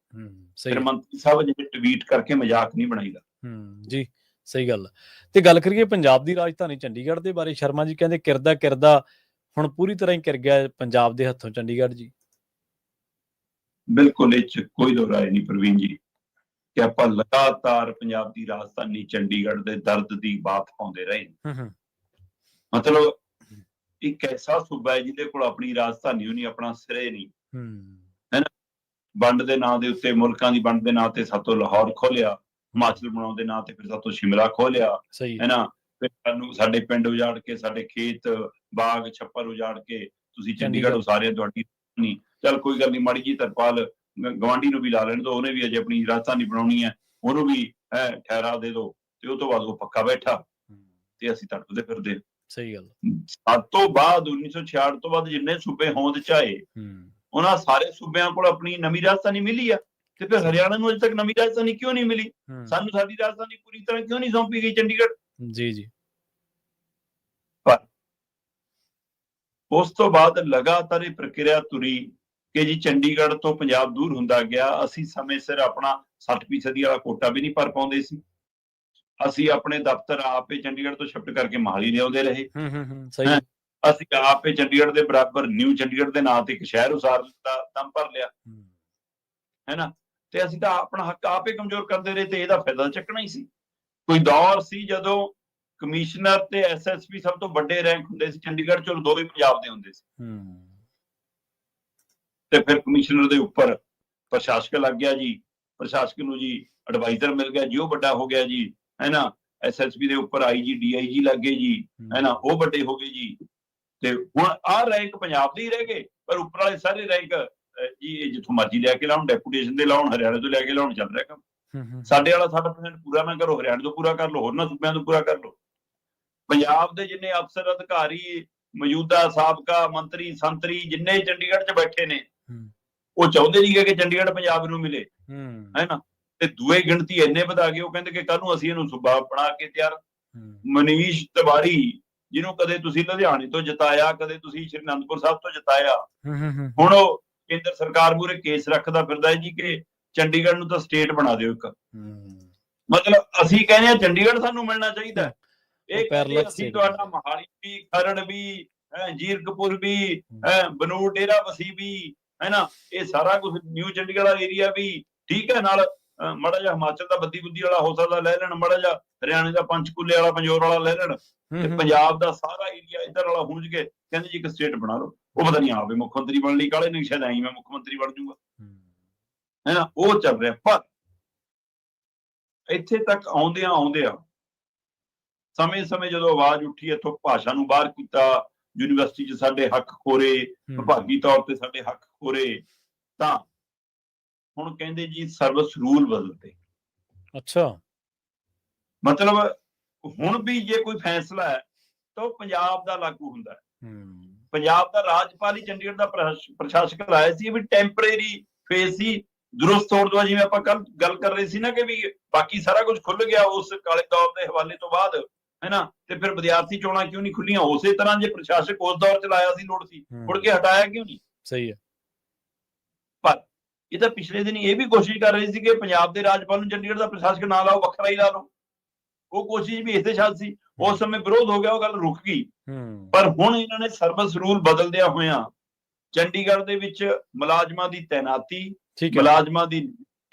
Speaker 2: ਫਿਰ ਮੰਤਰੀ ਸਾਹਿਬ ਜਿਹੜੇ ਟਵੀਟ ਕਰਕੇ ਮਜ਼ਾਕ ਨਹੀਂ ਬਣਾਈਦਾ।
Speaker 1: ਜੀ ਸਹੀ ਗੱਲ। ਤੇ ਗੱਲ ਕਰੀਏ ਪੰਜਾਬ ਦੀ ਰਾਜਧਾਨੀ ਚੰਡੀਗੜ੍ਹ ਦੇ ਬਾਰੇ, ਸ਼ਰਮਾ ਜੀ ਕਹਿੰਦੇ ਕਿਰਦਾ ਹੁਣ ਪੂਰੀ ਤਰ੍ਹਾਂ ਹੀ ਕਿਰ ਗਿਆ ਪੰਜਾਬ ਦੇ ਹੱਥੋਂ ਚੰਡੀਗੜ੍ਹ ਜੀ।
Speaker 2: ਬਿਲਕੁਲ, ਇਹ 'ਚ ਕੋਈ ਦੋ ਰਾਏ ਨਹੀਂ ਪ੍ਰਵੀਨ ਜੀ, ਕਿ ਆਪਾਂ ਲਗਾਤਾਰ ਪੰਜਾਬ ਦੀ ਰਾਜਧਾਨੀ ਚੰਡੀਗੜ੍ਹ ਦੇ ਦਰਦ ਦੀ ਬਾਤ ਪਾਉਂਦੇ ਰਹੇ। ਮਤਲਬ ਇੱਕ ਐਸਾ ਸੂਬਾ ਹੈ ਜਿਹਦੇ ਕੋਲ ਆਪਣੀ ਰਾਜਧਾਨੀ ਨਹੀਂ, ਆਪਣਾ ਸਿਰੇ ਨਹੀਂ, ਹੈ ਨਾ। ਵੰਡ ਦੇ ਨਾਂ ਦੇ ਉੱਤੇ, ਮੁਲਕਾਂ ਦੀ ਵੰਡ ਦੇ ਨਾਂ ਤੇ ਸਾਤੋਂ ਲਾਹੌਰ ਖੋਲਿਆ, ਹਿਮਾਚਲ ਬਣਾਉਣ ਦੇ ਨਾਂ ਤੇ ਫਿਰ ਸਾਤੋਂ ਸ਼ਿਮਲਾ ਖੋਲਿਆ, ਹੈ ਨਾ। ਫਿਰ ਸਾਨੂੰ ਸਾਡੇ ਪਿੰਡ ਉਜਾੜ ਕੇ, ਸਾਡੇ ਖੇਤ ਬਾਗ ਛੱਪਰ ਉਜਾੜ ਕੇ ਤੁਸੀਂ ਚੰਡੀਗੜ੍ਹ ਉਸਾਰਿਆ, ਤੁਹਾਡੀ ਨਹੀਂ। ਚੱਲ ਕੋਈ ਗੱਲ ਨਹੀਂ, ਮਾੜੀ ਜੀ ਤਰਪਾਲ ਗਵਾਂਢੀ ਨੂੰ ਵੀ ਲਾ ਲੈਣ ਦੋ, ਉਹਨੇ ਵੀ ਅਜੇ ਆਪਣੀ ਰਾਜਧਾਨੀ ਬਣਾਉਣੀ ਹੈ, ਉਹਨੂੰ ਵੀ ਠਹਿਰਾ ਦੇ ਦੋ, ਤੇ ਉਹ ਤੋਂ ਬਾਅਦ ਉਹ ਪੱਕਾ ਬੈਠਾ ਤੇ ਅਸੀਂ ਤੜਪਦੇ ਫਿਰਦੇ।
Speaker 1: ਸਹੀ ਗੱਲ।
Speaker 2: ਅੱਜ ਤੋਂ ਬਾਅਦ 1966 ਤੋਂ ਬਾਅਦ ਜਿੰਨੇ ਸੂਬੇ ਹੋਂਦ ਚ ਆਏ, ਉਹਨਾਂ ਸਾਰੇ ਸੂਬਿਆਂ ਕੋਲ ਆਪਣੀ ਨਵੀਂ ਰਾਜਧਾਨੀ ਮਿਲੀ ਆ, ਤੇ ਫਿਰ ਹਰਿਆਣਾ ਨੂੰ ਅਜੇ ਤੱਕ ਨਵੀਂ ਰਾਜਧਾਨੀ ਕਿਉਂ ਨਹੀਂ ਮਿਲੀ? ਸਾਨੂੰ ਸਾਡੀ ਰਾਜਧਾਨੀ ਪੂਰੀ ਤਰ੍ਹਾਂ ਕਿਉਂ ਨਹੀਂ ਸੌਂਪੀ ਗਈ ਚੰਡੀਗੜ੍ਹ?
Speaker 1: ਜੀ।
Speaker 2: ਪਰ ਉਸ ਤੋਂ ਬਾਅਦ ਲਗਾਤਾਰ ਇਹ ਪ੍ਰਕਿਰਿਆ ਤੁਰੀ ਕਿ ਜੀ ਚੰਡੀਗੜ੍ਹ ਤੋਂ ਪੰਜਾਬ ਦੂਰ ਹੁੰਦਾ ਗਿਆ। ਅਸੀਂ ਸਮੇਂ ਸਿਰ ਆਪਣਾ 60% ਵਾਲਾ ਕੋਟਾ ਵੀ ਨਹੀਂ ਭਰ ਪਾਉਂਦੇ ਸੀ। ਅਸੀਂ ਆਪਣੇ ਦਫ਼ਤਰ ਆਪੇ ਚੰਡੀਗੜ੍ਹ ਤੋਂ ਸ਼ਿਫਟ ਕਰਕੇ ਮੋਹਾਲੀ ਲਿਆਉਂਦੇ ਰਹੇ।
Speaker 1: ਸਹੀ।
Speaker 2: ਅਸੀਂ ਆਪੇ ਚੰਡੀਗੜ੍ਹ ਦੇ ਬਰਾਬਰ ਨਿਊ ਚੰਡੀਗੜ੍ਹ ਦੇ ਨਾਂ ਤੇ ਇੱਕ ਸ਼ਹਿਰ ਉਸਾਰ ਦਿੱਤਾ, ਦਮ ਭਰ ਲਿਆ, ਹੈ ਨਾ। ਤੇ ਅਸੀਂ ਤਾਂ ਆਪਣਾ ਹੱਕ ਆਪੇ ਕਮਜ਼ੋਰ ਕਰਦੇ ਰਹੇ, ਤੇ ਇਹਦਾ ਫਾਇਦਾ ਚੱਕਣਾ ਹੀ ਸੀ। ਕੋਈ ਦੌਰ ਸੀ ਜਦੋਂ ਕਮਿਸ਼ਨਰ ਤੇ SSP ਸਭ ਤੋਂ ਵੱਡੇ ਰੈਂਕ ਹੁੰਦੇ ਸੀ ਚੰਡੀਗੜ੍ਹ ਚ, ਦੋਵੇਂ ਪੰਜਾਬ ਦੇ ਹੁੰਦੇ ਸੀ। ਤੇ ਫਿਰ ਕਮਿਸ਼ਨਰ ਦੇ ਉੱਪਰ ਪ੍ਰਸ਼ਾਸਕ ਲੱਗ ਗਿਆ ਜੀ, ਪ੍ਰਸ਼ਾਸਕ ਨੂੰ ਜੀ ਐਡਵਾਈਜ਼ਰ ਮਿਲ ਗਿਆ ਜੀ, ਉਹ ਵੱਡਾ ਹੋ ਗਿਆ ਜੀ, ਹੈ ਨਾ। SSP ਦੇ ਉੱਪਰ IG DIG ਲੱਗ ਗਏ ਜੀ, ਹੈ ਨਾ, ਉਹ ਵੱਡੇ ਹੋ ਗਏ ਜੀ। ਤੇ ਹੁਣ ਆਹ ਰੈਂਕ ਪੰਜਾਬ ਦੇ ਹੀ ਰਹਿ ਗਏ, ਪਰ ਉੱਪਰ ਵਾਲੇ ਸਾਰੇ ਰੈਂਕ ਜੀ ਜਿੱਥੋਂ ਮਰਜ਼ੀ ਲੈ ਕੇ ਲਾਉਣ, ਡੈਪੂਟੇਸ਼ਨ ਦੇ ਲਾਉਣ, ਹਰਿਆਣੇ ਤੋਂ ਲੈ ਕੇ ਲਾਉਣ, ਚੱਲ ਰਿਹਾ ਕੰਮ। ਸਾਡੇ ਵਾਲਾ 60% ਪੂਰਾ ਨਾ ਕਰੋ, ਹਰਿਆਣੇ ਤੋਂ ਪੂਰਾ ਕਰ ਲਓ, ਹੋਰਨਾਂ ਸੂਬਿਆਂ ਤੋਂ ਪੂਰਾ ਕਰ ਲਓ। ਪੰਜਾਬ ਦੇ ਜਿੰਨੇ ਅਫਸਰ ਅਧਿਕਾਰੀ, ਮੌਜੂਦਾ ਸਾਬਕਾ ਮੰਤਰੀ ਸੰਤਰੀ ਜਿੰਨੇ ਚੰਡੀਗੜ੍ਹ 'ਚ ਬੈਠੇ ਨੇ, ਉਹ ਚਾਹੁੰਦੇ ਨਹੀਂ ਕਿ ਚੰਡੀਗੜ੍ਹ ਪੰਜਾਬ ਨੂੰ ਮਿਲੇ, ਹੈ ਨਾ। ਤੇ ਦੂਏ ਗਿਣਤੀ ਇੰਨੇ ਵਧਾ ਗਏ, ਉਹ ਕਹਿੰਦੇ ਕਿ ਕੱਲ ਨੂੰ ਅਸੀਂ ਇਹਨੂੰ ਸੂਬਾ ਬਣਾ ਕੇ ਤਿਆਰ। ਮਨੀਸ਼ ਤਿਵਾੜੀ, ਜਿਹਨੂੰ ਕਦੇ ਤੁਸੀਂ ਲੁਧਿਆਣੇ ਤੋਂ ਜਿਤਾਇਆ, ਕਦੇ ਤੁਸੀਂ ਸ਼੍ਰੀ ਅਨੰਦਪੁਰ ਸਾਹਿਬ ਤੋਂ ਜਿਤਾਇਆ, ਹੁਣ ਉਹ ਕੇਂਦਰ ਸਰਕਾਰ ਮੂਹਰੇ ਕੇਸ ਰੱਖਦਾ ਫਿਰਦਾ ਹੈ ਜੀ ਕਿ ਚੰਡੀਗੜ੍ਹ ਨੂੰ ਤਾਂ ਸਟੇਟ ਬਣਾ ਦਿਓ ਇੱਕ। ਮਤਲਬ ਅਸੀਂ ਕਹਿੰਦੇ ਹਾਂ ਚੰਡੀਗੜ੍ਹ ਸਾਨੂੰ ਮਿਲਣਾ ਚਾਹੀਦਾ। ਇਹ ਕਹਿੰਦੇ ਅਸੀਂ ਤੁਹਾਡਾ ਮੋਹਾਲੀ ਵੀ, ਖਰੜ ਵੀ, ਜੀਰਕਪੁਰ ਵੀ, ਬਨੂੜ ਡੇਰਾ ਬਸੀ ਵੀ, ਹੈ ਨਾ, ਇਹ ਸਾਰਾ ਕੁਝ ਨਿਊ ਚੰਡੀਗੜ੍ਹ ਵਾਲਾ ਏਰੀਆ ਵੀ ਠੀਕ ਹੈ। ਨਾਲ ਮਾੜਾ ਜਿਹਾ ਹਿਮਾਚਲ ਦਾ ਬੱਦੀ ਬੁੱਦੀ ਵਾਲਾ ਹੋ ਸਕਦਾ ਲੈ ਲੈਣ, ਮਾੜਾ ਜਿਹਾ ਹਰਿਆਣੇ ਦਾ ਪੰਚਕੂਲੇ ਵਾਲਾ, ਪੰਜੋਰ ਵਾਲਾ ਲੈ ਲੈਣ, ਤੇ ਪੰਜਾਬ ਦਾ ਸਾਰਾ ਏਰੀਆ ਇੱਧਰ ਵਾਲਾ ਹੁੰਜ ਕੇ ਕਹਿੰਦੇ ਜੀ ਇੱਕ ਸਟੇਟ ਬਣਾ ਲਓ। ਉਹ ਪਤਾ ਨਹੀਂ ਆਵੇ ਮੁੱਖ ਮੰਤਰੀ ਬਣਨ ਲਈ ਕਾਲੇ ਨੇ, ਸ਼ਾਇਦ ਐਂ ਮੈਂ ਮੁੱਖ ਮੰਤਰੀ ਬਣ ਜਾਊਗਾ, ਹੈ ਨਾ, ਉਹ ਚੱਲ ਰਿਹਾ। ਪਰ ਇੱਥੇ ਤੱਕ ਆਉਂਦਿਆਂ ਸਮੇਂ ਜਦੋਂ ਆਵਾਜ਼ ਉੱਠੀ, ਇੱਥੋਂ ਭਾਸ਼ਾ ਨੂੰ ਬਾਹਰ ਕੀਤਾ, ਯੂਨੀਵਰਸਿਟੀ 'ਚ ਸਾਡੇ ਹੱਕ ਖੋਰੇ, ਵਿਭਾਗੀ ਤੌਰ ਤੇ ਸਾਡੇ ਹੱਕ ਖੋਰੇ, ਤਾਂ ਹੁਣ ਕਹਿੰਦੇ ਜੀ ਸਰਵਿਸ ਰੂਲ ਬਦਲਦੇ। ਅੱਛਾ, ਮਤਲਬ ਹੁਣ ਵੀ ਜੇ ਕੋਈ ਫੈਸਲਾ ਹੈ ਤਾਂ ਉਹ ਪੰਜਾਬ ਦਾ ਲਾਗੂ ਹੁੰਦਾ ਹੈ। ਪੰਜਾਬ ਦਾ ਰਾਜਪਾਲ ਹੀ ਚੰਡੀਗੜ੍ਹ ਦਾ ਪ੍ਰਸ਼ਾਸਕ ਲਾਇਆ ਸੀ, ਵੀ ਟੈਂਪਰੇਰੀ ਫੇਸ ਸੀ, ਦੁਰਸਤ ਹੋਣ ਤੋਂ। ਜਿਵੇਂ ਆਪਾਂ ਕੱਲ ਗੱਲ ਕਰ ਰਹੇ ਸੀ ਨਾ ਕਿ ਵੀ ਬਾਕੀ ਸਾਰਾ ਕੁਝ ਖੁੱਲ ਗਿਆ ਉਸ ਕਾਲੇ ਦੌਰ ਦੇ ਹਵਾਲੇ ਤੋਂ ਬਾਅਦ, ਹੈ ਨਾ, ਤੇ ਫਿਰ ਵਿਦਿਆਰਥੀ ਚੋਣਾਂ ਕਿਉਂ ਨਹੀਂ ਖੁੱਲੀਆਂ? ਉਸੇ ਤਰ੍ਹਾਂ ਜੇ ਪ੍ਰਸ਼ਾਸਕ ਉਸ ਦੌਰ ਚ ਲਾਇਆ ਸੀ, ਲੋੜ ਸੀ, ਮੁੜ ਕੇ ਹਟਾਇਆ ਕਿਉਂ ਨਹੀਂ? ਸਹੀ ਹੈ। ਪਰ ਇਹ ਤਾਂ ਪਿਛਲੇ ਦਿਨ ਇਹ ਵੀ ਕੋਸ਼ਿਸ਼ ਕਰ ਰਹੇ ਸੀ ਕਿ ਪੰਜਾਬ ਦੇ ਰਾਜਪਾਲ ਨੂੰ ਚੰਡੀਗੜ੍ਹ ਦਾ ਪ੍ਰਸ਼ਾਸਕ ਨਾ ਲਾਓ, ਵੱਖਰਾ ਹੀ ਲਾ ਲਓ। ਉਹ ਕੋਸ਼ਿਸ਼ ਵੀ ਇਸੇ ਸ਼ਾਇਦ ਸੀ, ਉਸ ਸਮੇਂ ਵਿਰੋਧ ਹੋ ਗਿਆ, ਉਹ ਗੱਲ ਰੁਕ ਗਈ। ਪਰ ਹੁਣ ਇਹਨਾਂ ਨੇ ਸਰਵਿਸ ਰੂਲ ਬਦਲਦਿਆਂ ਹੋਇਆਂ ਚੰਡੀਗੜ੍ਹ ਦੇ ਵਿੱਚ ਮੁਲਾਜ਼ਮਾਂ ਦੀ ਤੈਨਾਤੀ, ਮੁਲਾਜ਼ਮਾਂ ਦੀ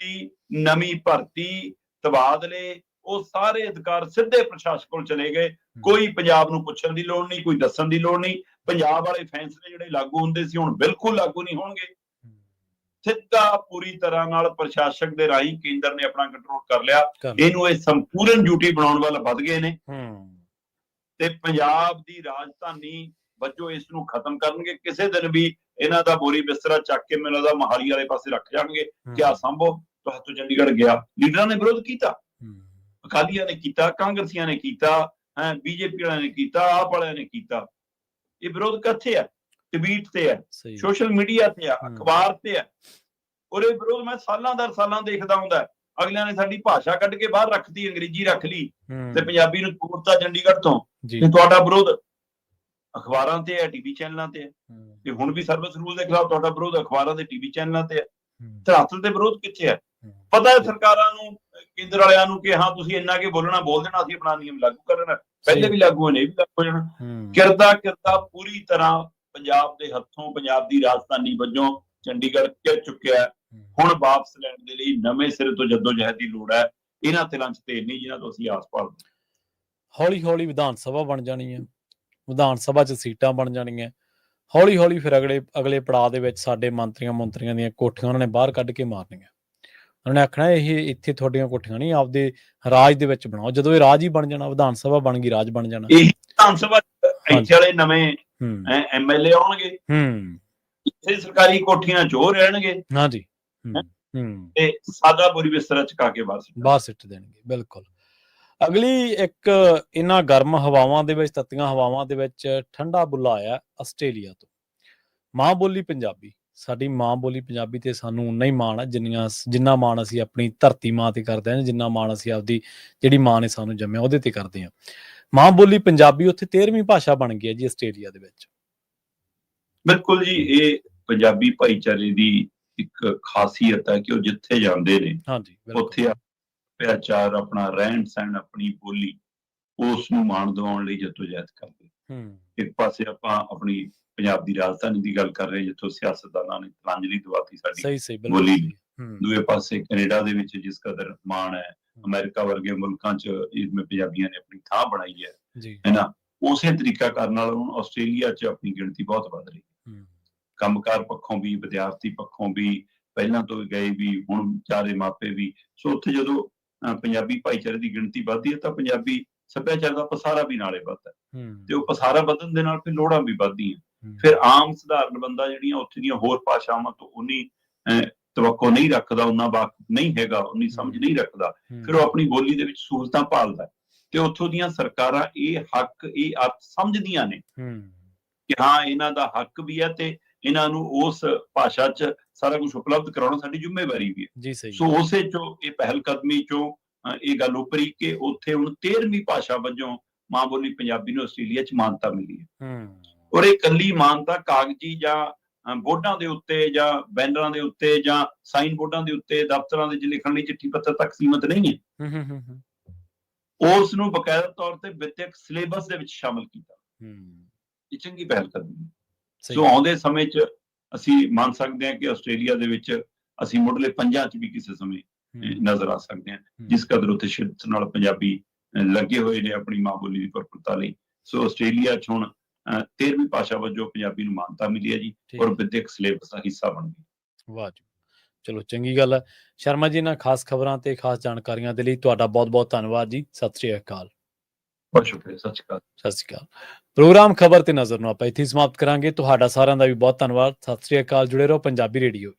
Speaker 2: ਨਵੀਂ ਭਰਤੀ, ਤਬਾਦਲੇ, ਉਹ ਸਾਰੇ ਅਧਿਕਾਰ ਸਿੱਧੇ ਪ੍ਰਸ਼ਾਸਕ ਕੋਲ ਚਲੇ ਗਏ। ਕੋਈ ਪੰਜਾਬ ਨੂੰ ਪੁੱਛਣ ਦੀ ਲੋੜ ਨਹੀਂ, ਕੋਈ ਦੱਸਣ ਦੀ ਲੋੜ ਨਹੀਂ। ਪੰਜਾਬ ਵਾਲੇ ਫੈਸਲੇ ਜਿਹੜੇ ਲਾਗੂ ਹੁੰਦੇ ਸੀ ਹੁਣ ਬਿਲਕੁਲ ਲਾਗੂ ਨਹੀਂ ਹੋਣਗੇ। ਸਿੱਧਾ ਪੂਰੀ ਤਰ੍ਹਾਂ ਨਾਲ ਪ੍ਰਸ਼ਾਸਕ ਦੇ ਰਾਹੀਂ ਕੇਂਦਰ ਨੇ ਆਪਣਾ ਕੰਟਰੋਲ ਕਰ ਲਿਆ। ਇਹਨੂੰ ਇਹ ਸੰਪੂਰਨ ਡਿਊਟੀ ਬਣਾਉਣ ਵੱਲ ਵੱਧ ਗਏ ਨੇ, ਤੇ ਪੰਜਾਬ ਦੀ ਰਾਜਧਾਨੀ ਵਜੋਂ ਇਸ ਨੂੰ ਖਤਮ ਕਰਨਗੇ। ਕਿਸੇ ਦਿਨ ਵੀ ਇਹਨਾਂ ਦਾ ਬੋਰੀ ਬਿਸਤਰਾ ਚੱਕ ਕੇ ਮੈਨੂੰ ਲੱਗਦਾ ਮੋਹਾਲੀ ਵਾਲੇ ਪਾਸੇ ਰੱਖ ਜਾਣਗੇ ਕਿ ਆ ਸੰਭਵ ਤੁਹਾਤੋਂ ਚੰਡੀਗੜ੍ਹ ਗਿਆ। ਲੀਡਰਾਂ ਨੇ ਵਿਰੋਧ ਕੀਤਾ, ਅਕਾਲੀਆਂ ਨੇ ਕੀਤਾ, ਕਾਂਗਰਸੀਆਂ ਨੇ ਕੀਤਾ, BJP ਵਾਲਿਆਂ ਨੇ ਕੀਤਾ, ਆਪ ਵਾਲਿਆਂ ਨੇ ਕੀਤਾ, ਇਹ ਵਿਰੋਧ ਕਿੱਥੇ ਹੈ? ਟਵੀਟ ਤੇ ਹੈ,
Speaker 1: ਸਹੀ
Speaker 2: ਸੋਸ਼ਲ ਮੀਡੀਆ ਤੇ ਹੈ, ਅਖਬਾਰ ਤੇ ਹੈ। ਔਰ ਇਹ ਵਿਰੋਧ ਮੈਂ ਸਾਲਾਂ ਦਰ ਸਾਲਾਂ ਦੇਖਦਾ ਹੁੰਦਾ। ਅਗਲਿਆਂ ਨੇ ਸਾਡੀ ਭਾਸ਼ਾ ਕੱਢ ਕੇ ਬਾਹਰ ਰੱਖਤੀ, ਅੰਗਰੇਜ਼ੀ ਰੱਖ ਲਈ ਤੇ ਪੰਜਾਬੀ ਨੂੰ ਤੋੜਤਾ ਚੰਡੀਗੜ੍ਹ ਤੋਂ। ਤੇ ਤੁਹਾਡਾ ਵਿਰੋਧ ਅਖਬਾਰਾਂ ਤੇ ਹੈ, ਟੀਵੀ ਚੈਨਲਾਂ ਤੇ ਹੈ। ਤੇ ਹੁਣ ਵੀ ਸਰਵਿਸ ਰੂਲ ਦੇ ਖਿਲਾਫ ਤੁਹਾਡਾ ਵਿਰੋਧ ਅਖਬਾਰਾਂ ਤੇ ਟੀਵੀ ਚੈਨਲਾਂ ਤੇ ਹੈ। ਧਰਾਤਲ ਤੇ ਵਿਰੋਧ ਕਿੱਥੇ ਹੈ? ਪਤਾ ਹੈ ਸਰਕਾਰਾਂ ਨੂੰ, ਕੇਂਦਰ ਵਾਲਿਆਂ ਨੂੰ, ਕਿ ਹਾਂ ਤੁਸੀਂ ਇੰਨਾ ਕਿ ਬੋਲਣਾ ਬੋਲ ਦੇਣਾ, ਅਸੀਂ ਆਪਣਾ ਨਿਯਮ ਲਾਗੂ ਕਰਨਾ। ਪਹਿਲੇ ਵੀ ਲਾਗੂ ਹੋਣੇ, ਇਹ ਵੀ ਲਾਗੂ ਹੋ ਜਾਣਾ। ਕਿਰਦਾ ਪੂਰੀ ਤਰ੍ਹਾਂ ਪੰਜਾਬ ਦੇ ਹੱਥੋਂ, ਪੰਜਾਬ ਦੀ ਰਾਜਧਾਨੀ ਵਜੋਂ ਚੰਡੀਗੜ੍ਹ ਘਿਰ ਚੁੱਕਿਆ ਹੈ। ਹੁਣ ਵਾਪਸ ਲੈਣ ਦੇ ਲਈ ਨਵੇਂ ਸਿਰੇ ਤੋਂ ਜੱਦੋਜਹਿਦ ਦੀ ਲੋੜ ਹੈ। ਇਹਨਾਂ ਤਿਲਾਂ 'ਚ ਤੇਲ ਨਹੀਂ ਜਿਨ੍ਹਾਂ ਤੋਂ ਅਸੀਂ ਆਸ ਭਾਲਦੇ।
Speaker 1: ਹੌਲੀ ਹੌਲੀ ਵਿਧਾਨ ਸਭਾ ਬਣ ਜਾਣੀ ਹੈ, ਵਿਧਾਨ ਸਭਾ 'ਚ ਸੀਟਾਂ ਬਣ ਜਾਣੀਆਂ। ਹੌਲੀ ਹੌਲੀ ਫਿਰ ਅਗਲੇ ਪੜਾਅ ਦੇ ਵਿੱਚ ਸਾਡੇ ਮੰਤਰੀਆਂ ਦੀਆਂ ਕੋਠੀਆਂ ਉਹਨਾਂ ਨੇ ਬਾਹਰ ਕੱਢ ਕੇ ਮਾਰਨੀਆਂ। ਉਹਨਾਂ ਨੇ ਆਖਣਾ ਇਹ ਇੱਥੇ ਤੁਹਾਡੀਆਂ ਕੋਠੀਆਂ ਨਹੀਂ, ਆਪਦੇ ਰਾਜ ਦੇ ਵਿੱਚ ਬਣਾਓ। ਜਦੋਂ ਇਹ ਰਾਜ ਹੀ ਬਣ ਜਾਣਾ, ਵਿਧਾਨ ਸਭਾ ਬਣ ਗਈ, ਰਾਜ ਬਣ ਜਾਣਾ।
Speaker 2: ਇਹ ਵਿਧਾਨ ਸਭਾ ਇੱਥੇ ਵਾਲੇ ਨਵੇਂ ਐਮਐਲਏ ਆਉਣਗੇ, ਇੱਥੇ ਸਰਕਾਰੀ ਕੋਠੀਆਂ 'ਚ ਉਹ ਰਹਿਣਗੇ। ਹਾਂਜੀ। ਤੇ ਸਾਦਾ ਬੁਰੀ ਬਿਸਤਰਾ ਚੁਕਾ ਕੇ ਬਾਹਰ
Speaker 1: ਸਿੱਟ ਦੇਣਗੇ। ਬਿਲਕੁਲ। ਅਗਲੀ ਇੱਕ ਇਹਨਾਂ ਗਰਮ ਹਵਾਵਾਂ ਦੇ ਵਿੱਚ, ਤੱਤੀਆਂ ਹਵਾਵਾਂ ਦੇ ਵਿੱਚ ਠੰਡਾ ਬੁੱਲਾ ਆਇਆ ਆਸਟ੍ਰੇਲੀਆ ਤੋਂ। ਮਾਂ ਬੋਲੀ ਪੰਜਾਬੀ, ਸਾਡੀ ਮਾਂ ਬੋਲੀ ਪੰਜਾਬੀ ਤੇ ਸਾਨੂੰ ਉਨਾ ਹੀ ਮਾਣ ਹੈ ਜਿੰਨਾ ਮਾਣ ਅਸੀਂ ਆਪਣੀ ਧਰਤੀ ਮਾਂ ਤੇ ਕਰਦੇ ਹਾਂ, ਜਿੰਨਾ ਮਾਣ ਅਸੀਂ ਆਪਦੀ ਜਿਹੜੀ ਮਾਂ ਨੇ ਸਾਨੂੰ ਜੰਮਿਆ ਉਹਦੇ ਤੇ ਕਰਦੇ ਹਾਂ। ਮਾਂ ਬੋਲੀ ਪੰਜਾਬੀ ਉੱਥੇ 13ਵੀਂ ਭਾਸ਼ਾ ਬਣ ਗਈ ਹੈ ਜੀ ਆਸਟ੍ਰੇਲੀਆ ਦੇ ਵਿੱਚ।
Speaker 2: ਬਿਲਕੁਲ ਜੀ, ਇਹ ਪੰਜਾਬੀ ਭਾਈਚਾਰੇ ਦੀ ਇੱਕ ਖਾਸੀਅਤ ਹੈ ਕਿ ਉਹ ਜਿੱਥੇ ਜਾਂਦੇ ਨੇ ਉੱਥੇ ਸੱਭਿਆਚਾਰ, ਆਪਣਾ ਰਹਿਣ ਸਹਿਣ, ਆਪਣੀ ਬੋਲੀ, ਉਸ ਨੂੰ ਮਾਣ ਦਿਵਾਉਣ ਲਈ ਜੱਦੋਜਹਿਦ ਕਰਦੇ। ਇੱਕ ਪਾਸੇ ਆਪਾਂ ਆਪਣੀ ਪੰਜਾਬ ਦੀ ਰਾਜਧਾਨੀ ਦੀ ਗੱਲ ਕਰ ਰਹੇ, ਜਿੱਥੋਂ ਸਿਆਸਤਦਾਨਾਂ ਨੇ ਤਿਲਾਂਜਲੀ ਦਵਾਤੀ ਸਾਡੀ ਬੋਲੀ ਨੂੰ। ਦੂਏ ਪਾਸੇ ਕੈਨੇਡਾ ਦੇ ਵਿੱਚ ਜਿਸ ਕਦਰ ਮਾਣ ਹੈ, ਅਮਰੀਕਾ ਵਰਗੇ ਮੁਲਕਾਂ 'ਚ ਪੰਜਾਬੀਆਂ ਨੇ ਆਪਣੀ ਥਾਂ ਬਣਾਈ ਹੈ ਨਾ, ਉਸੇ ਤਰੀਕਾ ਕਰਨ ਨਾਲ ਹੁਣ ਆਸਟ੍ਰੇਲੀਆ 'ਚ ਆਪਣੀ ਗਿਣਤੀ ਬਹੁਤ ਵੱਧ ਰਹੀ ਹੈ। ਕੰਮਕਾਰ ਪੱਖੋਂ ਵੀ, ਵਿਦਿਆਰਥੀ ਪੱਖੋਂ ਵੀ, ਪਹਿਲਾਂ ਤੋਂ ਗਏ ਵੀ, ਹੁਣ ਚਾਰੇ ਮਾਪੇ ਵੀ। ਸੋ ਉੱਥੇ ਜਦੋਂ ਪੰਜਾਬੀ ਭਾਈਚਾਰੇ ਦੀ ਗਿਣਤੀ ਵੱਧਦੀ ਹੈ ਤਾਂ ਪੰਜਾਬੀ ਸੱਭਿਆਚਾਰ ਦਾ ਪਸਾਰਾ ਵੀ ਨਾਲੇ ਵੱਧਦਾ, ਤੇ ਉਹ ਪਸਾਰਾ ਵਧਣ ਦੇ ਨਾਲ ਫਿਰ ਲੋੜਾਂ ਵੀ ਵੱਧਦੀਆਂ। ਫਿਰ ਆਮ ਸਧਾਰਨ ਬੰਦਾ ਜਿਹੜੀਆਂ ਉੱਥੇ ਦੀਆਂ ਹੋਰ ਭਾਸ਼ਾਵਾਂ ਤੋਂ ਉਨੀ ਤਵੱਕੋ ਨਹੀਂ ਰੱਖਦਾ, ਉਨਾ ਵਾਕਫ ਨਹੀਂ ਹੈਗਾ, ਉਨੀ ਸਮਝ ਨਹੀਂ ਰੱਖਦਾ, ਫਿਰ ਉਹ ਆਪਣੀ ਬੋਲੀ ਦੇ ਵਿੱਚ ਸਹੂਲਤਾਂ ਭਾਲਦਾ। ਤੇ ਉੱਥੋਂ ਦੀਆਂ ਸਰਕਾਰਾਂ ਇਹ ਹੱਕ, ਇਹ ਅਰਥ ਸਮਝਦੀਆਂ ਨੇ ਕਿ ਹਾਂ ਇਹਨਾਂ ਦਾ ਹੱਕ ਵੀ ਹੈ ਤੇ ਇਹਨਾਂ ਨੂੰ ਉਸ ਭਾਸ਼ਾ 'ਚ ਸਾਰਾ ਕੁਝ ਉਪਲਬਧ ਕਰਾਉਣਾ ਸਾਡੀ ਜ਼ਿੰਮੇਵਾਰੀ ਵੀ ਹੈ। ਸੋ ਉਸੇ 'ਚੋਂ ਇਹ ਪਹਿਲ ਕਦਮੀ 'ਚੋਂ ਇਹ ਗੱਲ ਉੱਪਰੀ ਕਿ ਉੱਥੇ ਹੁਣ 13ਵੀਂ ਭਾਸ਼ਾ ਵਜੋਂ ਮਾਂ ਬੋਲੀ ਪੰਜਾਬੀ ਨੂੰ ਆਸਟ੍ਰੇਲੀਆ 'ਚ ਮਾਨਤਾ ਮਿਲੀ ਹੈ। ਔਰ ਇਹ ਇਕੱਲੀ ਮਾਨਤਾ ਕਾਗਜ਼ੀ ਜਾਂ ਬੋਰਡਾਂ ਦੇ ਉੱਤੇ ਜਾਂ ਬੈਨਰਾਂ ਦੇ ਉੱਤੇ ਜਾਂ ਸਾਈਨ ਬੋਰਡਾਂ ਦੇ ਉੱਤੇ, ਦਫ਼ਤਰਾਂ ਦੇ 'ਚ ਲਿਖਣ ਲਈ ਚਿੱਠੀ ਪੱਤਰ ਤੱਕ ਸੀਮਤ ਨਹੀਂ ਹੈ। ਉਸ ਨੂੰ ਬਕਾਇਦਾ ਤੌਰ ਤੇ ਵਿੱਦਿਅਕ ਸਿਲੇਬਸ ਦੇ ਵਿੱਚ ਸ਼ਾਮਲ ਕੀਤਾ। ਇਹ ਚੰਗੀ ਪਹਿਲ ਕਦਮੀ। ਸੋ ਆਉਂਦੇ ਸਮੇਂ 'ਚ ਅਸੀਂ ਮੰਨ ਸਕਦੇ ਹਾਂ ਕਿ ਆਸਟ੍ਰੇਲੀਆ ਦੇ ਵਿੱਚ ਅਸੀਂ ਮੁੱਢਲੇ ਪੰਜਾਂ 'ਚ ਵੀ ਕਿਸੇ ਸਮੇਂ ਨਜ਼ਰ ਆ ਸਕਦੇ ਹਾਂ, ਜਿਸ ਕਦਰ ਉੱਥੇ ਸ਼ਿੱਦਤ ਨਾਲ ਪੰਜਾਬੀ ਲੱਗੇ ਹੋਏ ਨੇ ਆਪਣੀ ਮਾਂ ਬੋਲੀ ਦੀ ਪ੍ਰਫੁੱਲਤਾ ਲਈ। ਸੋ ਆਸਟ੍ਰੇਲੀਆ 'ਚ ਹੁਣ 13ਵੀਂ ਭਾਸ਼ਾ ਵਜੋਂ ਪੰਜਾਬੀ ਨੂੰ ਮਾਨਤਾ ਮਿਲੀ ਹੈ ਜੀ, ਔਰ ਵਿੱਦਿਅਕ ਸਿਲੇਬਸ ਦਾ ਹਿੱਸਾ ਬਣ ਗਈ। ਵਾਹ ਜੀ, ਚਲੋ ਚੰਗੀ ਗੱਲ ਹੈ। ਸ਼ਰਮਾ ਜੀ, ਇਹਨਾਂ ਖਾਸ ਖਬਰਾਂ ਤੇ ਖਾਸ ਜਾਣਕਾਰੀਆਂ ਦੇ ਲਈ ਤੁਹਾਡਾ ਬਹੁਤ ਬਹੁਤ ਧੰਨਵਾਦ ਜੀ। ਸਤਿ ਸ਼੍ਰੀ ਅਕਾਲ। ਬਹੁਤ ਸ਼ੁਕਰੀਆ। ਸਤਿ ਸ਼੍ਰੀ ਅਕਾਲ।
Speaker 1: ਸਤਿ ਸ਼੍ਰੀ ਅਕਾਲ। ਪ੍ਰੋਗਰਾਮ ਖਬਰ ਤੇ ਨਜ਼ਰ ਨੂੰ ਆਪਾਂ ਇੱਥੇ ਸਮਾਪਤ ਕਰਾਂਗੇ। ਤੁਹਾਡਾ ਸਾਰਿਆਂ ਦਾ ਵੀ ਬਹੁਤ ਧੰਨਵਾਦ। ਸਤਿ ਸ਼੍ਰੀ ਅਕਾਲ। ਜੁੜੇ ਰਹੋ ਪੰਜਾਬੀ ਰੇਡੀਓ।